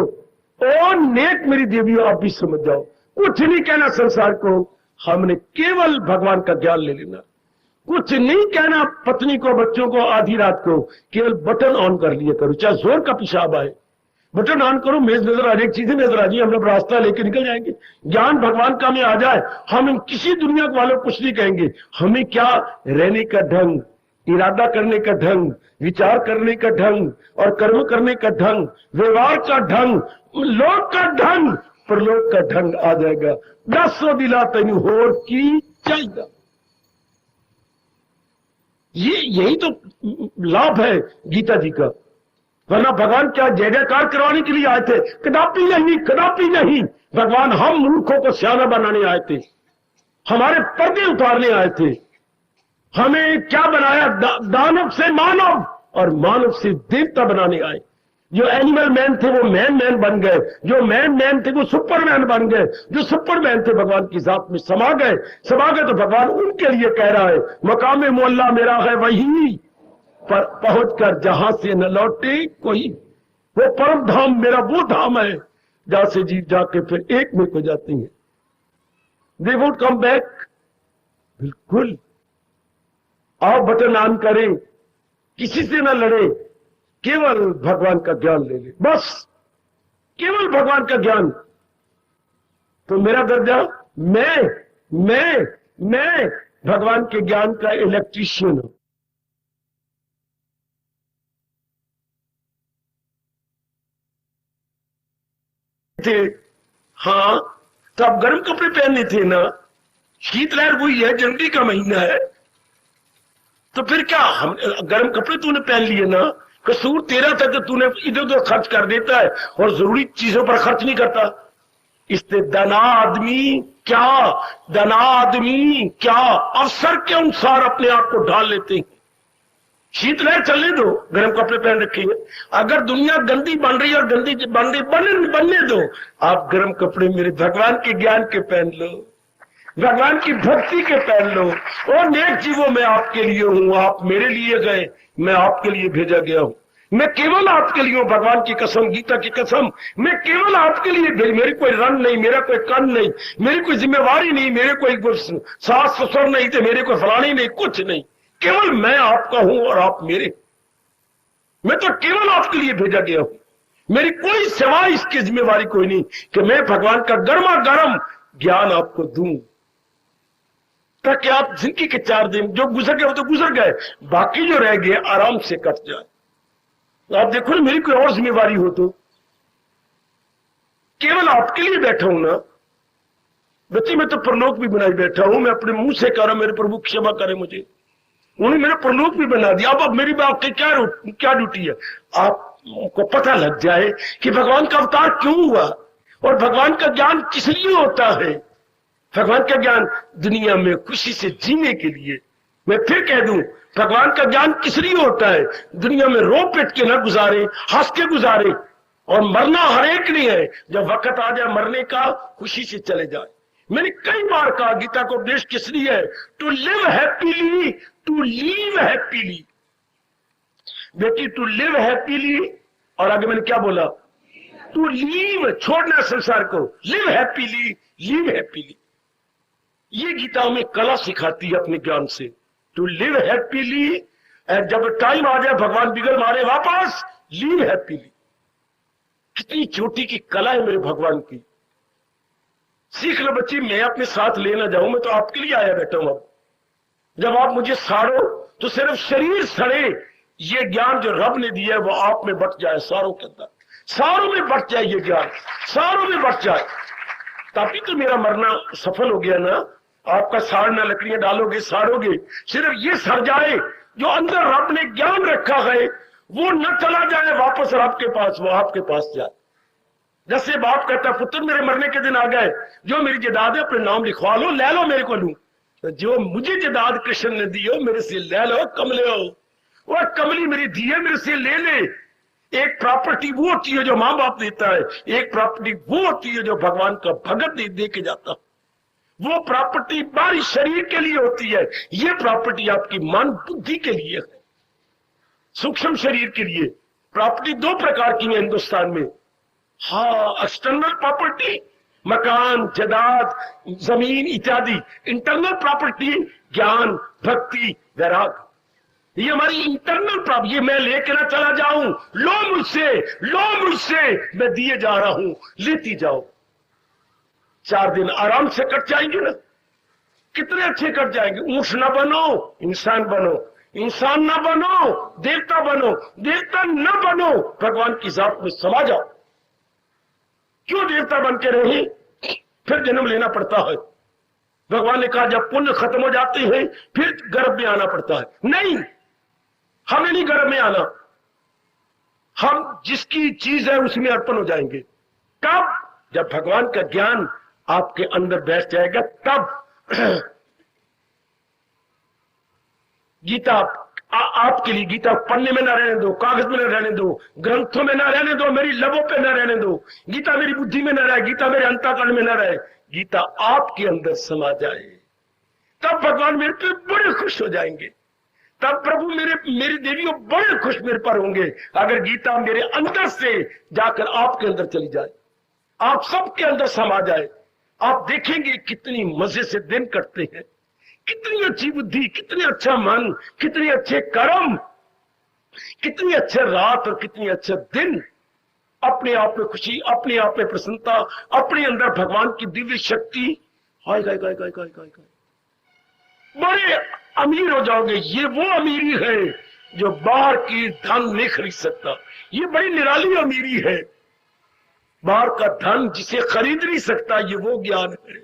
ओ नेक मेरी देवियों, आप भी समझ जाओ। कुछ नहीं कहना संसार को, हमने केवल भगवान का ज्ञान ले लेना। कुछ नहीं कहना पत्नी को, बच्चों को, आधी रात को, केवल बटन ऑन कर लिया करो, चाहे जोर का पेशाब आए, बटन ऑन करो, मेज नजर आ जाए, चीजें नजर आ जाए, हम लोग रास्ता लेके निकल जाएंगे। ज्ञान भगवान का में आ जाए, हम किसी दुनिया वालों को कुछ नहीं कहेंगे। हमें क्या रहने का ढंग, इरादा करने का ढंग, विचार करने का ढंग और कर्म करने का ढंग, व्यवहार का ढंग, लोक का ढंग, परलोक का ढंग आ जाएगा। 10 दिला तेन होर की चाहिए। ये यही तो लाभ है गीता जी का। वरना भगवान क्या जय जयकार करवाने के लिए आए थे? कदापि नहीं, कदापि नहीं। भगवान हम मूर्खों को सियाना बनाने आए थे, हमारे पर्दे उतारने आए थे। हमें क्या बनाया? दानव से मानव और मानव से देवता बनाने आए। जो एनिमल मैन थे वो मैन बन गए, जो मैन थे वो सुपरमैन बन गए, जो सुपरमैन थे भगवान की जात में समा गए। तो भगवान उनके लिए कह रहा है, मकाम मोहल्ला मेरा है वही, पर पहुंचकर जहां से न लौटे कोई। वो परम धाम मेरा वो धाम है जहां से जीव जाके फिर एक में हो जाती है। They won't come back. बिल्कुल। आप बटन ऑन करें, किसी से न लड़े, केवल भगवान का ज्ञान ले ले, बस केवल भगवान का ज्ञान। तो मेरा दर्जा, मैं भगवान के ज्ञान का इलेक्ट्रीशियन हूं। थे हाँ, तो आप गर्म कपड़े पहनने थे ना। शीतलहर हुई है, जनवरी का महीना है, तो फिर क्या हम गर्म कपड़े तूने पहन लिए ना। कसूर तेरा था कि तूने इधर उधर खर्च कर देता है और जरूरी चीजों पर खर्च नहीं करता। इससे दना आदमी क्या अवसर के अनुसार अपने आप को ढाल लेते हैं। शीतलहर चलने दो, गर्म कपड़े पहन रखेंगे। अगर दुनिया गंदी बन रही है और गंदी बनने दो, आप गर्म कपड़े मेरे भगवान के ज्ञान के पहन लो, भगवान की भक्ति के पहन लो। और नेक जीवों में आपके लिए हूं, आप मेरे लिए गए, मैं आपके लिए भेजा गया हूं। मैं केवल आपके लिए हूं, भगवान की कसम, गीता की कसम, मैं केवल आपके लिए भेज। मेरी कोई रन नहीं, मेरा कोई कन नहीं, मेरी कोई जिम्मेवारी नहीं, मेरे कोई सास ससुर नहीं थे, मेरे कोई फलानी नहीं, कुछ नहीं। केवल मैं आपका हूं और आप मेरे। मैं तो केवल आपके लिए भेजा गया हूं। मेरी कोई सिवा इसकी जिम्मेवारी कोई नहीं कि मैं भगवान का गर्मा गर्म ज्ञान आपको दूं, ताकि आप जिंदगी के 4 दिन जो गुजर गए वो तो गुजर गए, बाकी जो रह गए आराम से कट जाए। तो आप देखो ना, मेरी कोई और जिम्मेवारी हो तो केवल आपके लिए बैठा हूं ना। बच्चे मैं तो परलोक भी बनाई बैठा हूं। मैं अपने मुंह से कह रहा हूं मेरे प्रभु क्षमा करे मुझे। उन्होंने मेरा परलोक भी बना दिया। अब मेरी बात की क्या ड्यूटी है? आपको पता लग जाए कि भगवान का अवतार क्यों हुआ और भगवान का ज्ञान किस लिए होता है। भगवान का ज्ञान दुनिया में खुशी से जीने के लिए। मैं फिर कह दूं, भगवान का ज्ञान किस लिए होता है? दुनिया में रो पिट के न गुजारे, हंस के गुजारे। और मरना हर एक नहीं है, जब वक्त आ जाए मरने का, खुशी से चले जाए। मैंने कई बार कहा गीता को उपदेश किस लिए है? To live happily, to leave happily. बेटी टू लिव हैप्पीली, और आगे मैंने क्या बोला? टू लीव, छोड़ना संसार को, लिव हैप्पीली, लीव हैप्पीली। ये गीता में कला सिखाती है अपने ज्ञान से। टू लिव हैप्पीली, एंड जब टाइम आ जाए भगवान बिगड़ मारे वापस, लीव हैप्पीली। कितनी चोटी की कला है मेरे भगवान की। सीख लो बच्ची, मैं अपने साथ लेना जाऊं, मैं तो आपके लिए आया बैठा हूं। अब जब आप मुझे साड़ो तो सिर्फ शरीर सड़े, ये ज्ञान जो रब ने दिया है वो आप में बट जाए, सारों के अंदर, सारों में बट जाए, ये ज्ञान सारों में बट जाए। तभी तो मेरा मरना सफल हो गया ना। आपका साड़ना, लकड़ियां डालोगे, साड़ोगे, सिर्फ ये सड़ जाए जो अंदर रब ने ज्ञान रखा है, वो न चला जाए वापस रब के पास, वो आपके पास जाए। जैसे बाप कहता है, पुत्र मेरे मरने के दिन आ गए, जो मेरी जदाद है अपने नाम लिखवा लो, ले लो, मेरे को लूं। तो जो मुझे जदाद कृष्ण ने दी हो मेरे से ले लो, कमले हो। वह कमली मेरी दी है, मेरे से ले ले। एक प्रॉपर्टी वो होती है जो मां बाप देता है, एक प्रॉपर्टी वो होती है जो भगवान का भगत दे के जाता। वो प्रॉपर्टी बाहरी शरीर के लिए होती है, ये प्रॉपर्टी आपकी मन बुद्धि के लिए है, सूक्ष्म शरीर के लिए। प्रॉपर्टी 2 प्रकार की है हिंदुस्तान में। हाँ, एक्सटर्नल प्रॉपर्टी, मकान, जायदाद, जमीन इत्यादि। इंटरनल प्रॉपर्टी, ज्ञान, भक्ति, वैराग, ये हमारी इंटरनल प्रॉपर्टी। ये मैं लेके ना चला जाऊं, लो मुझसे, मैं दिए जा रहा हूं, लेती जाओ। 4 दिन आराम से कट जाएंगे ना, कितने अच्छे कट जाएंगे। ऊंट ना बनो, इंसान बनो, इंसान ना बनो, देवता बनो, देवता न बनो, भगवान की जात में समा जाओ। क्यों देवता बन के रहे? फिर जन्म लेना पड़ता है। भगवान ने कहा जब पुण्य खत्म हो जाते हैं फिर गर्भ में आना पड़ता है। नहीं, हमें नहीं गर्भ में आना, हम जिसकी चीज है उसमें अर्पण हो जाएंगे। कब? जब भगवान का ज्ञान आपके अंदर बैठ जाएगा तब। गीता आपके लिए, गीता पन्ने में ना रहने दो, कागज में ना रहने दो, ग्रंथों में ना रहने दो, मेरी लबों पे ना रहने दो। गीता मेरी बुद्धि में ना रहे, गीता मेरे अंतःकरण में ना रहे, गीता आपके अंदर समा जाए, तब भगवान मेरे पे बड़े खुश हो जाएंगे। तब प्रभु मेरी देवियों बड़े खुश मेरे पर होंगे अगर गीता मेरे अंदर से जाकर आपके अंदर चली जाए, आप सबके अंदर समा जाए। आप देखेंगे कितनी मजे से दिन कटते हैं, कितनी अच्छी बुद्धि, कितने अच्छा मन, कितने अच्छे कर्म, कितनी अच्छे रात और कितनी अच्छे दिन। अपने आप में खुशी, अपने आप में प्रसन्नता, अपने अंदर भगवान की दिव्य शक्ति। हाय गाय गाय गाय गाय गाय गाय, बड़े अमीर हो जाओगे। ये वो अमीरी है जो बाहर की धन नहीं खरीद सकता। ये बड़ी निराली अमीरी है। बाहर का धन जिसे खरीद नहीं सकता, ये वो ज्ञान है।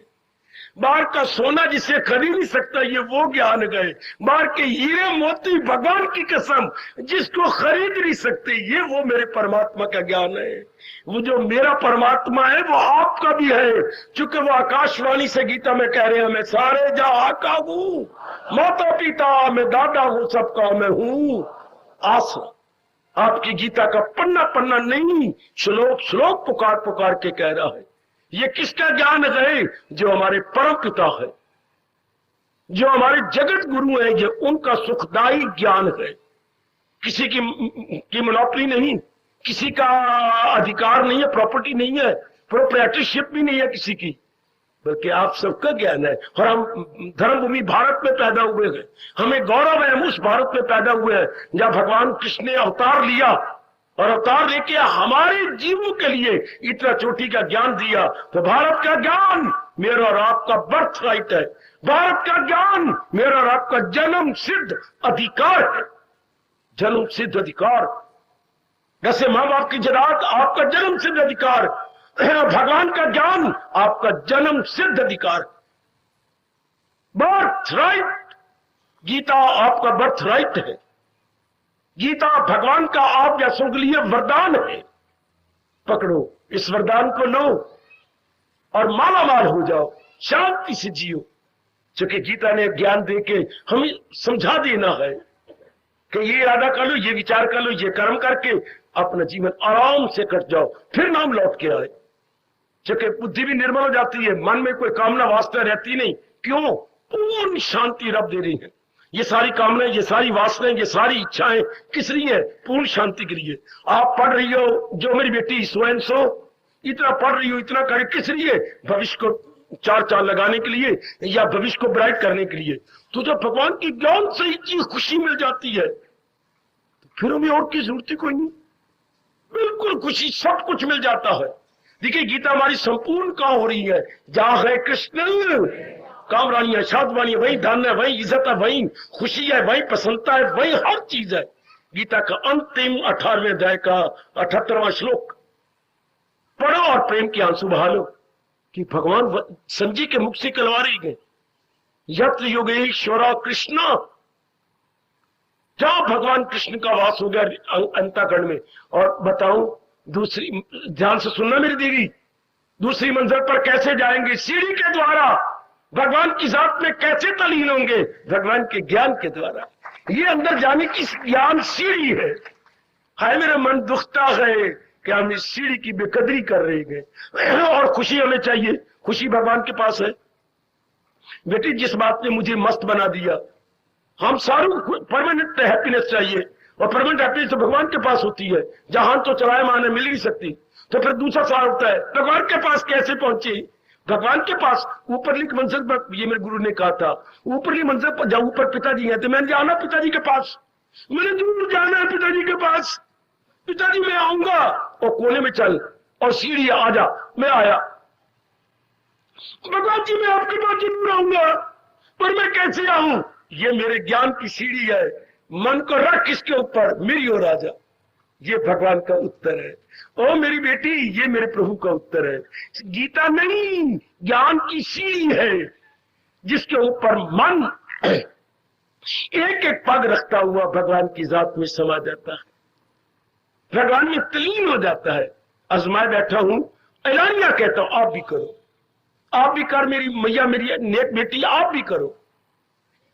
बाहर का सोना जिसे खरीद नहीं सकता, ये वो ज्ञान गए। बाहर के हीरे मोती, भगवान की कसम, जिसको खरीद नहीं सकते, ये वो मेरे परमात्मा का ज्ञान है। वो जो मेरा परमात्मा है वो आपका भी है, क्योंकि वो आकाशवाणी से गीता में कह रहे हैं मैं सारे जहां का हूं, माता पिता मैं दादा हूं, सबका मैं हूं आसरा। आपकी गीता का पन्ना पन्ना नहीं, श्लोक श्लोक पुकार पुकार के कह रहा है। ये किसका ज्ञान है? जो हमारे परम पिता है, जो हमारे जगत गुरु है, ये उनका सुखदायी ज्ञान है। किसी की मोनोपोली नहीं, किसी का अधिकार नहीं है, प्रॉपर्टी नहीं है, प्रोप्राइटरशिप भी नहीं है किसी की, बल्कि आप सबका ज्ञान है। और हम धर्मभूमि भारत में पैदा हुए हैं, हमें गौरव है, हम उस भारत में पैदा हुए हैं जहां भगवान कृष्ण ने अवतार लिया और अवतार लेके हमारे जीवों के लिए इतना चोटी का ज्ञान दिया। तो भारत का ज्ञान मेरा और आपका बर्थ राइट है। भारत का ज्ञान मेरा और आपका जन्म सिद्ध अधिकार है। जन्म सिद्ध अधिकार, जैसे मां बाप की जरात आपका जन्म सिद्ध अधिकार, भगवान का ज्ञान आपका जन्म सिद्ध अधिकार, बर्थ राइट। गीता आपका बर्थ राइट है। गीता भगवान का आप जैसों के लिए वरदान है। पकड़ो, इस वरदान को लो और माला माल हो जाओ, शांति से जियो। क्योंकि गीता ने ज्ञान देके हमें समझा देना है कि ये इरादा कर लो, ये विचार कर लो, ये कर्म करके अपना जीवन आराम से कट जाओ, फिर नाम लौट के आए। क्योंकि बुद्धि भी निर्मल हो जाती है, मन में कोई कामना वासना रहती नहीं। क्यों? पूर्ण शांति रब दे रही है। ये सारी कामनाएं, ये सारी वासनाएं, ये सारी इच्छाएं किस लिए है? पूर्ण शांति के लिए। आप पढ़ रही हो, जो मेरी बेटी स्वयं सो इतना पढ़ रही हो, इतना करे, किस लिए? भविष्य को चार चांद लगाने के लिए या भविष्य को ब्राइट करने के लिए। तो जब भगवान की ज्ञान से ही चीज खुशी मिल जाती है तो फिर हमें और की जरूरत ही कोई नहीं। बिल्कुल खुशी, सब कुछ मिल जाता है। देखिए गीता हमारी संपूर्ण कहां हो रही है? जहां है कृष्ण कामरानी है, शादवानी है, वही धन है, वही इज्जत है, वही खुशी है, वही प्रसन्नता है, वही हर चीज है। गीता का अंतिम 18वें अध्याय का 78वां श्लोक पढ़ो और प्रेम के आंसू बहा लो कि भगवान संजय के मुख से कलवारी गए, यत्र योगेश्वरा कृष्ण। जहां भगवान कृष्ण का वास हो गया अंतःकरण में। और बताऊं, दूसरी, ध्यान से सुनना मेरी देवी, दूसरी मंजिल पर कैसे जाएंगे? सीढ़ी के द्वारा। भगवान की जात में कैसे तलीन होंगे? भगवान के ज्ञान के द्वारा। ये अंदर जाने की ज्ञान सीढ़ी है। हाय मेरा मन दुखता है कि हम इस सीढ़ी की बेकदरी कर रहे हैं। और खुशी हमें चाहिए, खुशी भगवान के पास है। बेटी, जिस बात ने मुझे मस्त बना दिया, हम सारों को परमानेंट हैप्पीनेस चाहिए, और परमानेंट हैप्पीनेस तो भगवान के पास होती है। जहां तो चलाए माने मिल नहीं सकती। तो फिर दूसरा सवाल उठता है, भगवान के पास कैसे पहुंचे? भगवान के पास ऊपरली मंजिल पर, ये मेरे गुरु ने कहा था, ऊपरली मंजिल पर जहां ऊपर पिताजी हैं, तो मैंने जाना पिताजी के पास, मैंने दूर जाना है पिताजी के पास। पिताजी मैं आऊंगा, और कोने में चल, और सीढ़ी आ जा। मैं आया, भगवान जी मैं आपके पास जरूर आऊंगा, पर मैं कैसे आऊं? ये मेरे ज्ञान की सीढ़ी है। मन को रख किसके ऊपर? मेरी ओर आ जा। ये भगवान का उत्तर है। ओ मेरी बेटी, ये मेरे प्रभु का उत्तर है। गीता नहीं, ज्ञान की सीढ़ी है। जिसके ऊपर मन एक एक पग रखता हुआ भगवान की जात में समा जाता है, भगवान में तलीन हो जाता है। आजमाए बैठा हूं, ऐलानिया कहता हूं, आप भी करो, आप भी कर मेरी मैया, मेरी नेक बेटी, आप भी करो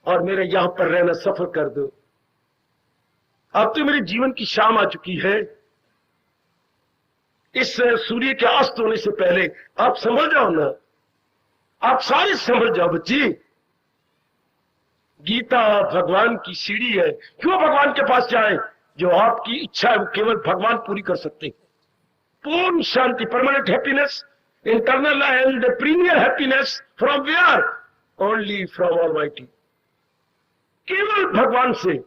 और मेरे यहां पर रहना सफल कर दो। अब तो मेरे जीवन की शाम आ चुकी है, इस सूर्य के अस्त होने से पहले आप संभल जाओ ना, आप सारे संभल जाओ बच्ची। गीता भगवान की सीढ़ी है, क्यों भगवान के पास जाए? जो आपकी इच्छा है वो केवल भगवान पूरी कर सकते हैं। पूर्ण शांति, permanent happiness, internal and premier happiness from where? Only from almighty, केवल भगवान से।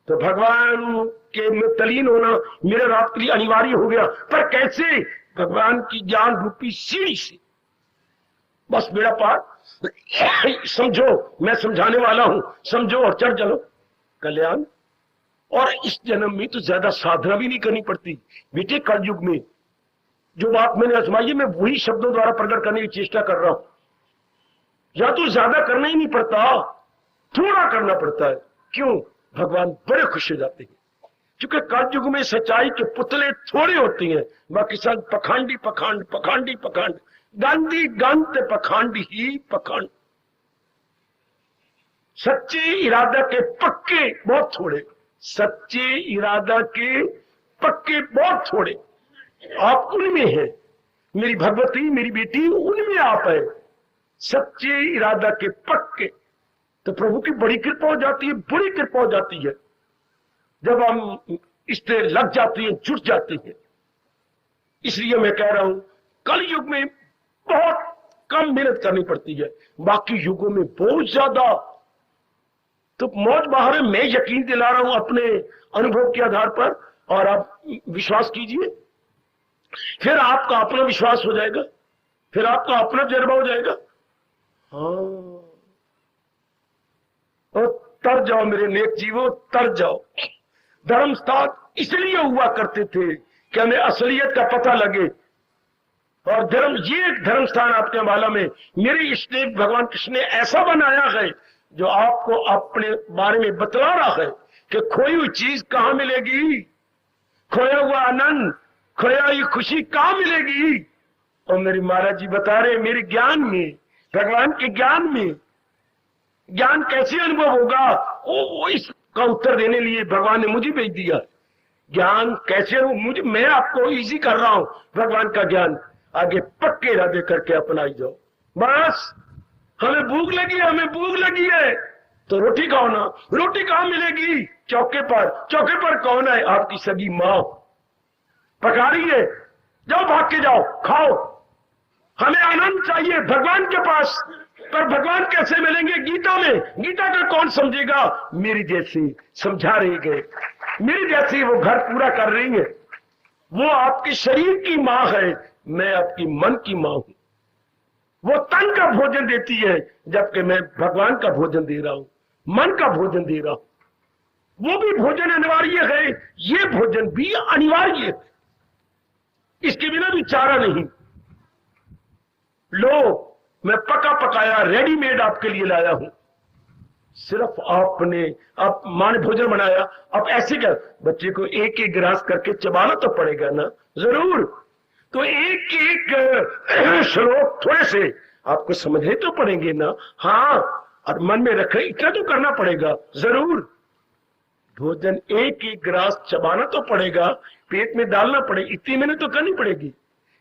तो भगवान के में तलीन होना मेरे रात के लिए अनिवार्य हो गया, पर कैसे? भगवान की ज्ञान रूपी सीढ़ी से। बस मेरा पार समझो, मैं समझाने वाला हूं, समझो और चढ़ चलो कल्याण। और इस जन्म में तो ज्यादा साधना भी नहीं करनी पड़ती बेटे। कलयुग में जो बात मैंने आजमाई है, मैं वही शब्दों द्वारा प्रकट करने की चेष्टा कर रहा हूं। या तो ज्यादा करना ही नहीं पड़ता, थोड़ा करना पड़ता है। क्यों? भगवान बड़े खुश हो जाते हैं, क्योंकि कलयुग में सच्चाई के पुतले थोड़े होते हैं, बाकी सब पखंडी पखंड, पखंडी पखंड, गांधी गंत पखंड ही पखंड। सच्चे इरादा के पक्के बहुत थोड़े, सच्चे इरादा के पक्के बहुत थोड़े। आप उनमें हैं, मेरी भगवती, मेरी बेटी, उनमें आप है, सच्चे इरादा के पक्के। तो प्रभु की बड़ी कृपा हो जाती है, बड़ी कृपा हो जाती है जब हम इससे लग जाते हैं, जुट जाते हैं। इसलिए मैं कह रहा हूं, कल युग में बहुत कम मेहनत करनी पड़ती है, बाकी युगों में बहुत ज्यादा। तो मौज बहार है, मैं यकीन दिला रहा हूं अपने अनुभव के आधार पर, और आप विश्वास कीजिए, फिर आपका अपना विश्वास हो जाएगा, फिर आपका अपना तजुर्बा हो जाएगा। हाँ, और तर जाओ मेरे नेक जीवो, तर जाओ। धर्मस्थान इसलिए हुआ करते थे कि हमें असलियत का पता लगे, और धर्म, ये एक धर्म स्थान आपके अम्बाला में मेरे इष्ट देव भगवान कृष्ण ने ऐसा बनाया है जो आपको अपने बारे में बतला रहा है कि खोई हुई चीज कहां मिलेगी, खोया हुआ आनंद, खोया हुई खुशी कहां मिलेगी। और मेरे महाराज जी बता रहे, मेरे ज्ञान में, भगवान के ज्ञान में। ज्ञान कैसे अनुभव होगा, वो इसका उत्तर देने लिए भगवान ने मुझे भेज दिया। ज्ञान कैसे हो, मुझे, मैं आपको इजी कर रहा हूं भगवान का ज्ञान। आगे पक्के इरादे करके अपनाई जाओ। बस हमें भूख लगी है, हमें भूख लगी है, तो रोटी खाओ ना। रोटी कहां मिलेगी? चौके पर। चौके पर कौन है? आपकी सगी मां पका रही है, जाओ भाग के जाओ, खाओ। हमें आनंद चाहिए भगवान के पास, पर भगवान कैसे मिलेंगे? गीता में। गीता का कौन समझेगा? मेरी जैसी समझा रही गए, मेरी जैसी वो घर पूरा कर रही है। वो आपके शरीर की मां है, मैं आपकी मन की मां हूं। वो तन का भोजन देती है, जबकि मैं भगवान का भोजन दे रहा हूं, मन का भोजन दे रहा हूं। वो भी भोजन अनिवार्य है, ये भोजन भी अनिवार्य है, इसके बिना भी चारा नहीं। लो, मैं पका पकाया रेडीमेड आपके लिए लाया हूं। सिर्फ आपने, आप मां ने भोजन बनाया, अब ऐसे क्या, बच्चे को एक एक गिलास करके चबाना तो पड़ेगा ना, जरूर। तो एक एक श्लोक थोड़े से आपको समझने तो पड़ेंगे ना। हाँ, और मन में रखे, इतना तो करना पड़ेगा जरूर। भोजन एक एक गिलास चबाना तो पड़ेगा, पेट में डालना पड़ेगा, इतनी मेहनत तो करनी पड़ेगी।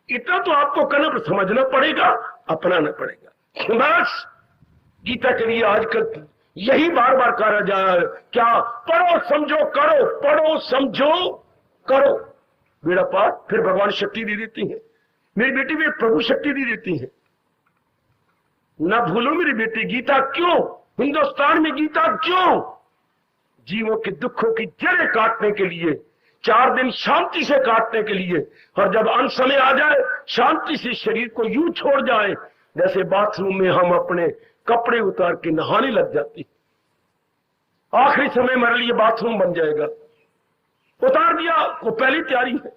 इतना तो आपको करना, समझना पड़ेगा, अपनाना पड़ेगा। बस गीता के लिए आजकल यही बार बार कहा जा रहा है, क्या? पढ़ो समझो करो, पढ़ो समझो करो, बेड़ा पार। फिर भगवान शक्ति दे देती है। मेरी बेटी में प्रभु शक्ति दे देती है। ना भूलो मेरी बेटी, गीता क्यों? हिंदुस्तान में गीता क्यों? जीवों के दुखों की जड़ें काटने के लिए, 4 दिन शांति से काटने के लिए, और जब अंत समय आ जाए शांति से शरीर को यूं छोड़ जाए जैसे बाथरूम में हम अपने कपड़े उतार के नहाने लग जाती। आखिरी समय हमारे लिए बाथरूम बन जाएगा, उतार दिया, वो पहली तैयारी है।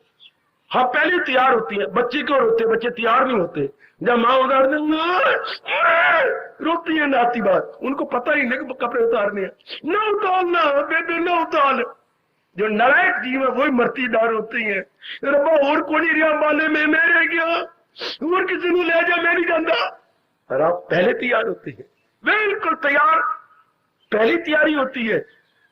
हाँ पहले तैयार होती है, बच्चे क्यों रोते, बच्चे तैयार नहीं होते। जब माँ उतार रोती है नाती बात, उनको पता ही नहीं कपड़े उतारने हैं। न उतारना बेबे न उतार। जो नालायक जीव है वही मरती डार होती है। रब्बा और कोई रिया माले में मैं रह गया, और किसी ने ले जा, मैं नहीं जानता। और आप पहले तैयार होते हैं, बिल्कुल तैयार, पहली तैयारी होती है।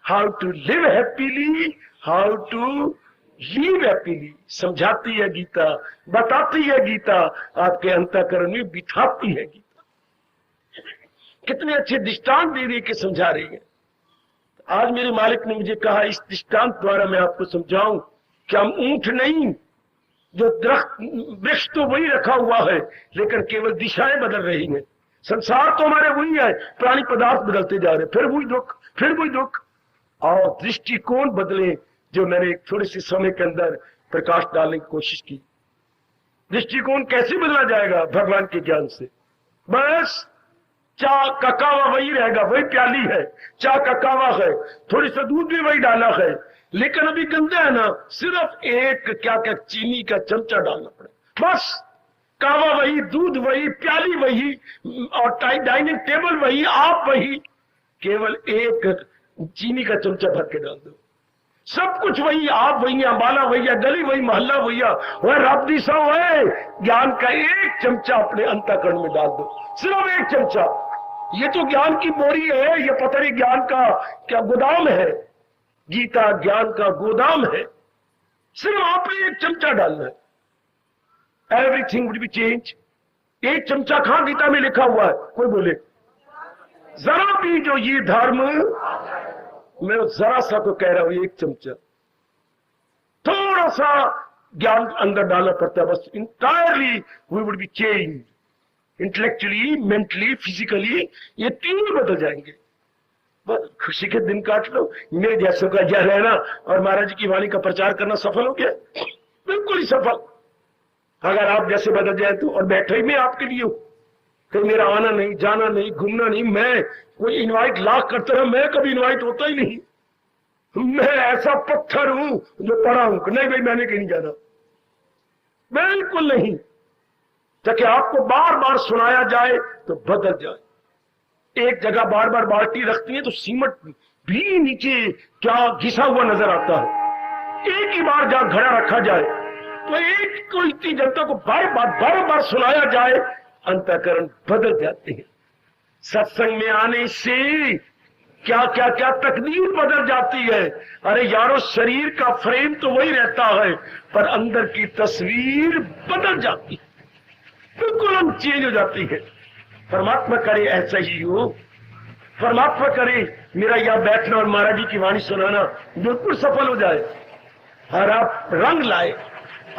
How to live happily, how to leave happily समझाती है गीता, बताती है गीता, आपके अंतःकरण में बिठाती है गीता। कितने अच्छे दृष्टांत दे रही के समझा रही है। आज मेरे मालिक ने मुझे कहा इस दृष्टांत द्वारा मैं आपको समझाऊं कि हम ऊंट नहीं, जो दरख्त वृक्ष तो वही रखा हुआ है लेकिन केवल दिशाएं बदल रही हैं। संसार तो हमारे वही है, प्राणी पदार्थ बदलते जा रहे, फिर वही दुख, फिर वही दुख। और दृष्टिकोण बदले, जो मैंने एक थोड़े से समय के अंदर प्रकाश डालने की कोशिश की। दृष्टिकोण कैसे बदला जाएगा? भगवान के ज्ञान से। बस चाह का कावा वही रहेगा, वही प्याली है, चाह का कावा है, थोड़ी सा दूध भी वही डाला है, लेकिन अभी गंदा है ना, सिर्फ एक क्या क्या चीनी का चमचा डालना पड़े। बस कावा वही, दूध वही, प्याली वही, और डाइनिंग टेबल वही, आप वही, केवल एक चीनी का चमचा भर के डाल दो। सब कुछ वही, आप वही, अंबाला वही, गली वही, मोहल्ला वही, वह रब दिशा है। ज्ञान का एक चमचा अपने अंतःकरण में डाल दो, सिर्फ एक चमचा। ये तो ज्ञान की बोरी है, ये पता नहीं ज्ञान का क्या गोदाम है। गीता ज्ञान का गोदाम है, सिर्फ आपने एक चमचा डालना है, एवरीथिंग वुड बी चेंज। एक चमचा कहां गीता में लिखा हुआ है? कोई बोले जरा भी जो ये धर्म, मैं जरा सा तो कह रहा हूं, एक चमचा, थोड़ा सा ज्ञान अंदर डालना पड़ता है, बस entirely we would be change. Intellectually, mentally, physically, ये तीनों बदल जाएंगे। बस खुशी के दिन काट लो। मेरे जैसों का यह रहना और महाराज जी की वाणी का प्रचार करना सफल हो गया, बिल्कुल ही सफल। अगर आप जैसे बदल जाए तो, और बैठे ही मैं आपके लिए हूं, कहीं मेरा आना नहीं, जाना नहीं, घूमना नहीं, मैं कोई इनवाइट लाख करता रहा, मैं कभी इनवाइट होता ही नहीं। मैं ऐसा पत्थर हूं जो पड़ा हूं, नहीं भाई मैंने कहीं नहीं जाना, बिल्कुल नहीं। ताकि आपको बार बार सुनाया जाए तो बदल जाए। एक जगह बार बार बाल्टी रखती है तो सीमेंट भी नीचे क्या घिसा हुआ नजर आता है। एक ही बार जहां घड़ा रखा जाए तो एक को इतनी जनता को बार बार सुनाया जाए, अंतःकरण बदल जाते हैं। सत्संग में आने से क्या क्या क्या तकदीर बदल जाती है। अरे यारो, शरीर का फ्रेम तो वही रहता है पर अंदर की तस्वीर बदल जाती है, बिल्कुल हम चेंज हो जाती है। परमात्मा करे ऐसा ही हो, परमात्मा करे मेरा यहां बैठना और महाराज जी की वाणी सुनाना बिल्कुल सफल हो जाए, और आप रंग लाए।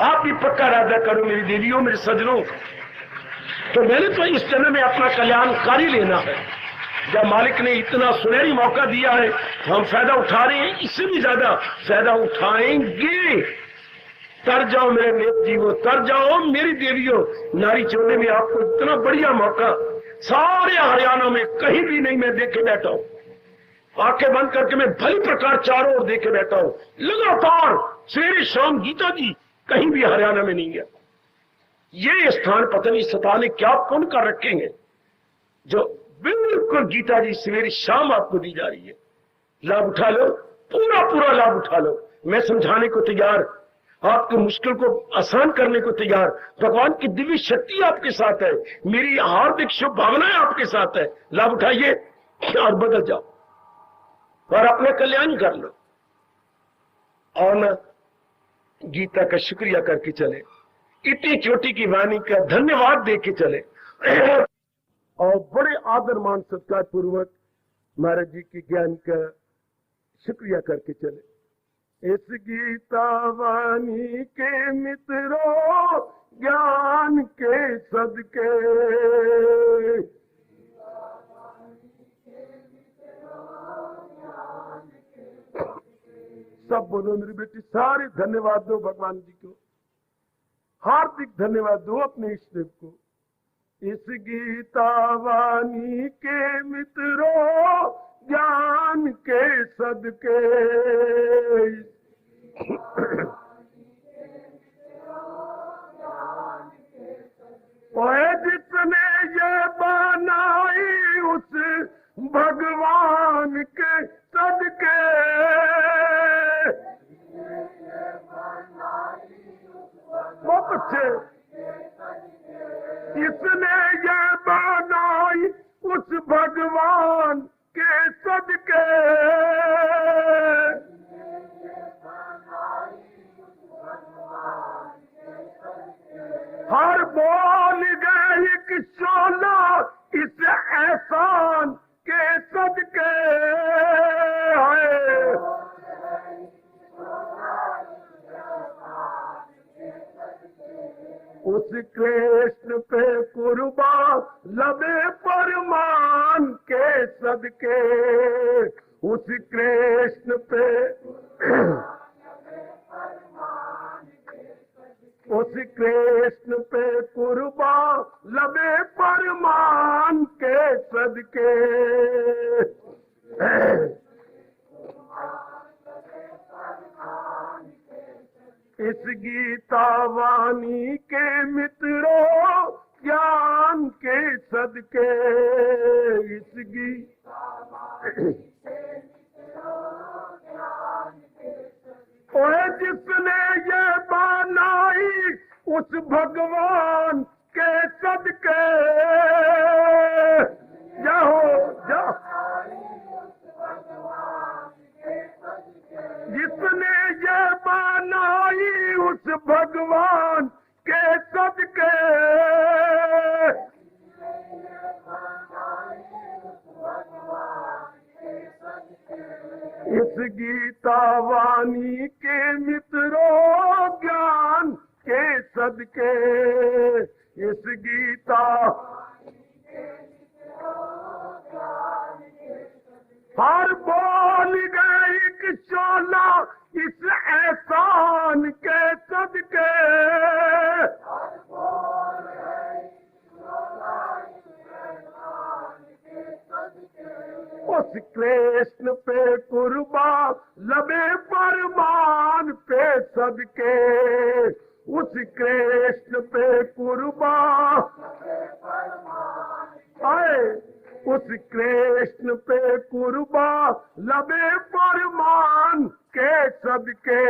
आप भी पक्का इरादा करो मेरी देवियों, मेरे सजनों। तो मैंने तो इस जन्म में अपना कल्याणकारी लेना है। जब मालिक ने इतना सुनहरी मौका दिया है, हम फायदा उठा रहे हैं, इससे भी ज्यादा फायदा उठाएंगे। तर जाओ मेरे नेत जीवो, तर जाओ मेरी देवियों। नारी चोले में आपको इतना बढ़िया मौका सारे हरियाणा में कहीं भी नहीं मैं देखे बैठा हूं। आंखें बंद करके मैं भली प्रकार चारों ओर देखे बैठा हूं, लगातार सवेरे शाम गीता जी कहीं भी हरियाणा में नहीं है। ये स्थान पता नहीं सता ने क्या पुण्य कर रखे हैं, जो बिल्कुल गीता जी सवेरे शाम आपको दी जा रही है। लाभ उठा लो, पूरा पूरा लाभ उठा लो। मैं समझाने को तैयार, आपकी मुश्किल को आसान करने को तैयार। भगवान की दिव्य शक्ति आपके साथ है, मेरी हार्दिक शुभकामनाएं आपके साथ है। लाभ उठाइए और बदल जाओ और अपने कल्याण कर लो, और न गीता का शुक्रिया करके चले, इतनी चोटी की वाणी का धन्यवाद दे के चले, और बड़े आदर मान सत्कार पूर्वक महाराज जी की ज्ञान का शुक्रिया करके चले। इस गीता वाणी के मित्रों ज्ञान के सदके, सब बोलो मेरी बेटी, सारे धन्यवाद दो भगवान जी को, हार्दिक धन्यवाद दो अपने ईश्वर को। इस गीता वाणी के मित्रों ज्ञान के सदके, इसने ये बनाई उस भगवान के सदके, हर बोल गए एक शोला इस एहसान के सदके है। उस कृष्ण पे कुर्बान लबे परमान के सदके, उस कृष्ण पे उस कृष्ण पे कुर्बान लबे परमान के सदके। इस गीता वाणी के मित्रों ज्ञान के सदके, इस ओए जिसने ये बनाई उस भगवान के सदके, जाओ जाओ, जिसने ये बनाई उस भगवान के सदके, इस गीता वाणी के मित्रों ज्ञान के सदके, इस गीता हर बोल गए एक शोला इस एहसान के सदके, उस कृष्ण पे कुर्बान लबे परमान पे सदके, उस कृष्ण पे कुर्बान आए, उस कृष्ण पे कुर्बान लबे परमान के सदके।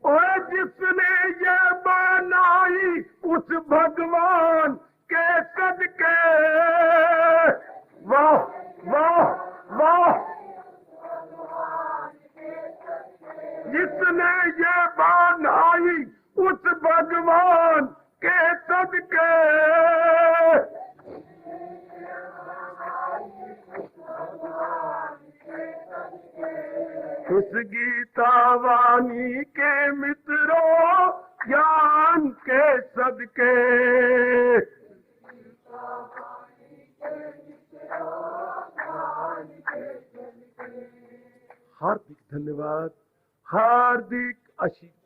और जिसने ये बनाई उस भगवान के सदके, वाह वाह वाह, जिसने ये बनाई उस भगवान के सदके, इस गीता वाणी के मित्रों ज्ञान के सदके। हार्दिक धन्यवाद, हार्दिक आशीर्वाद।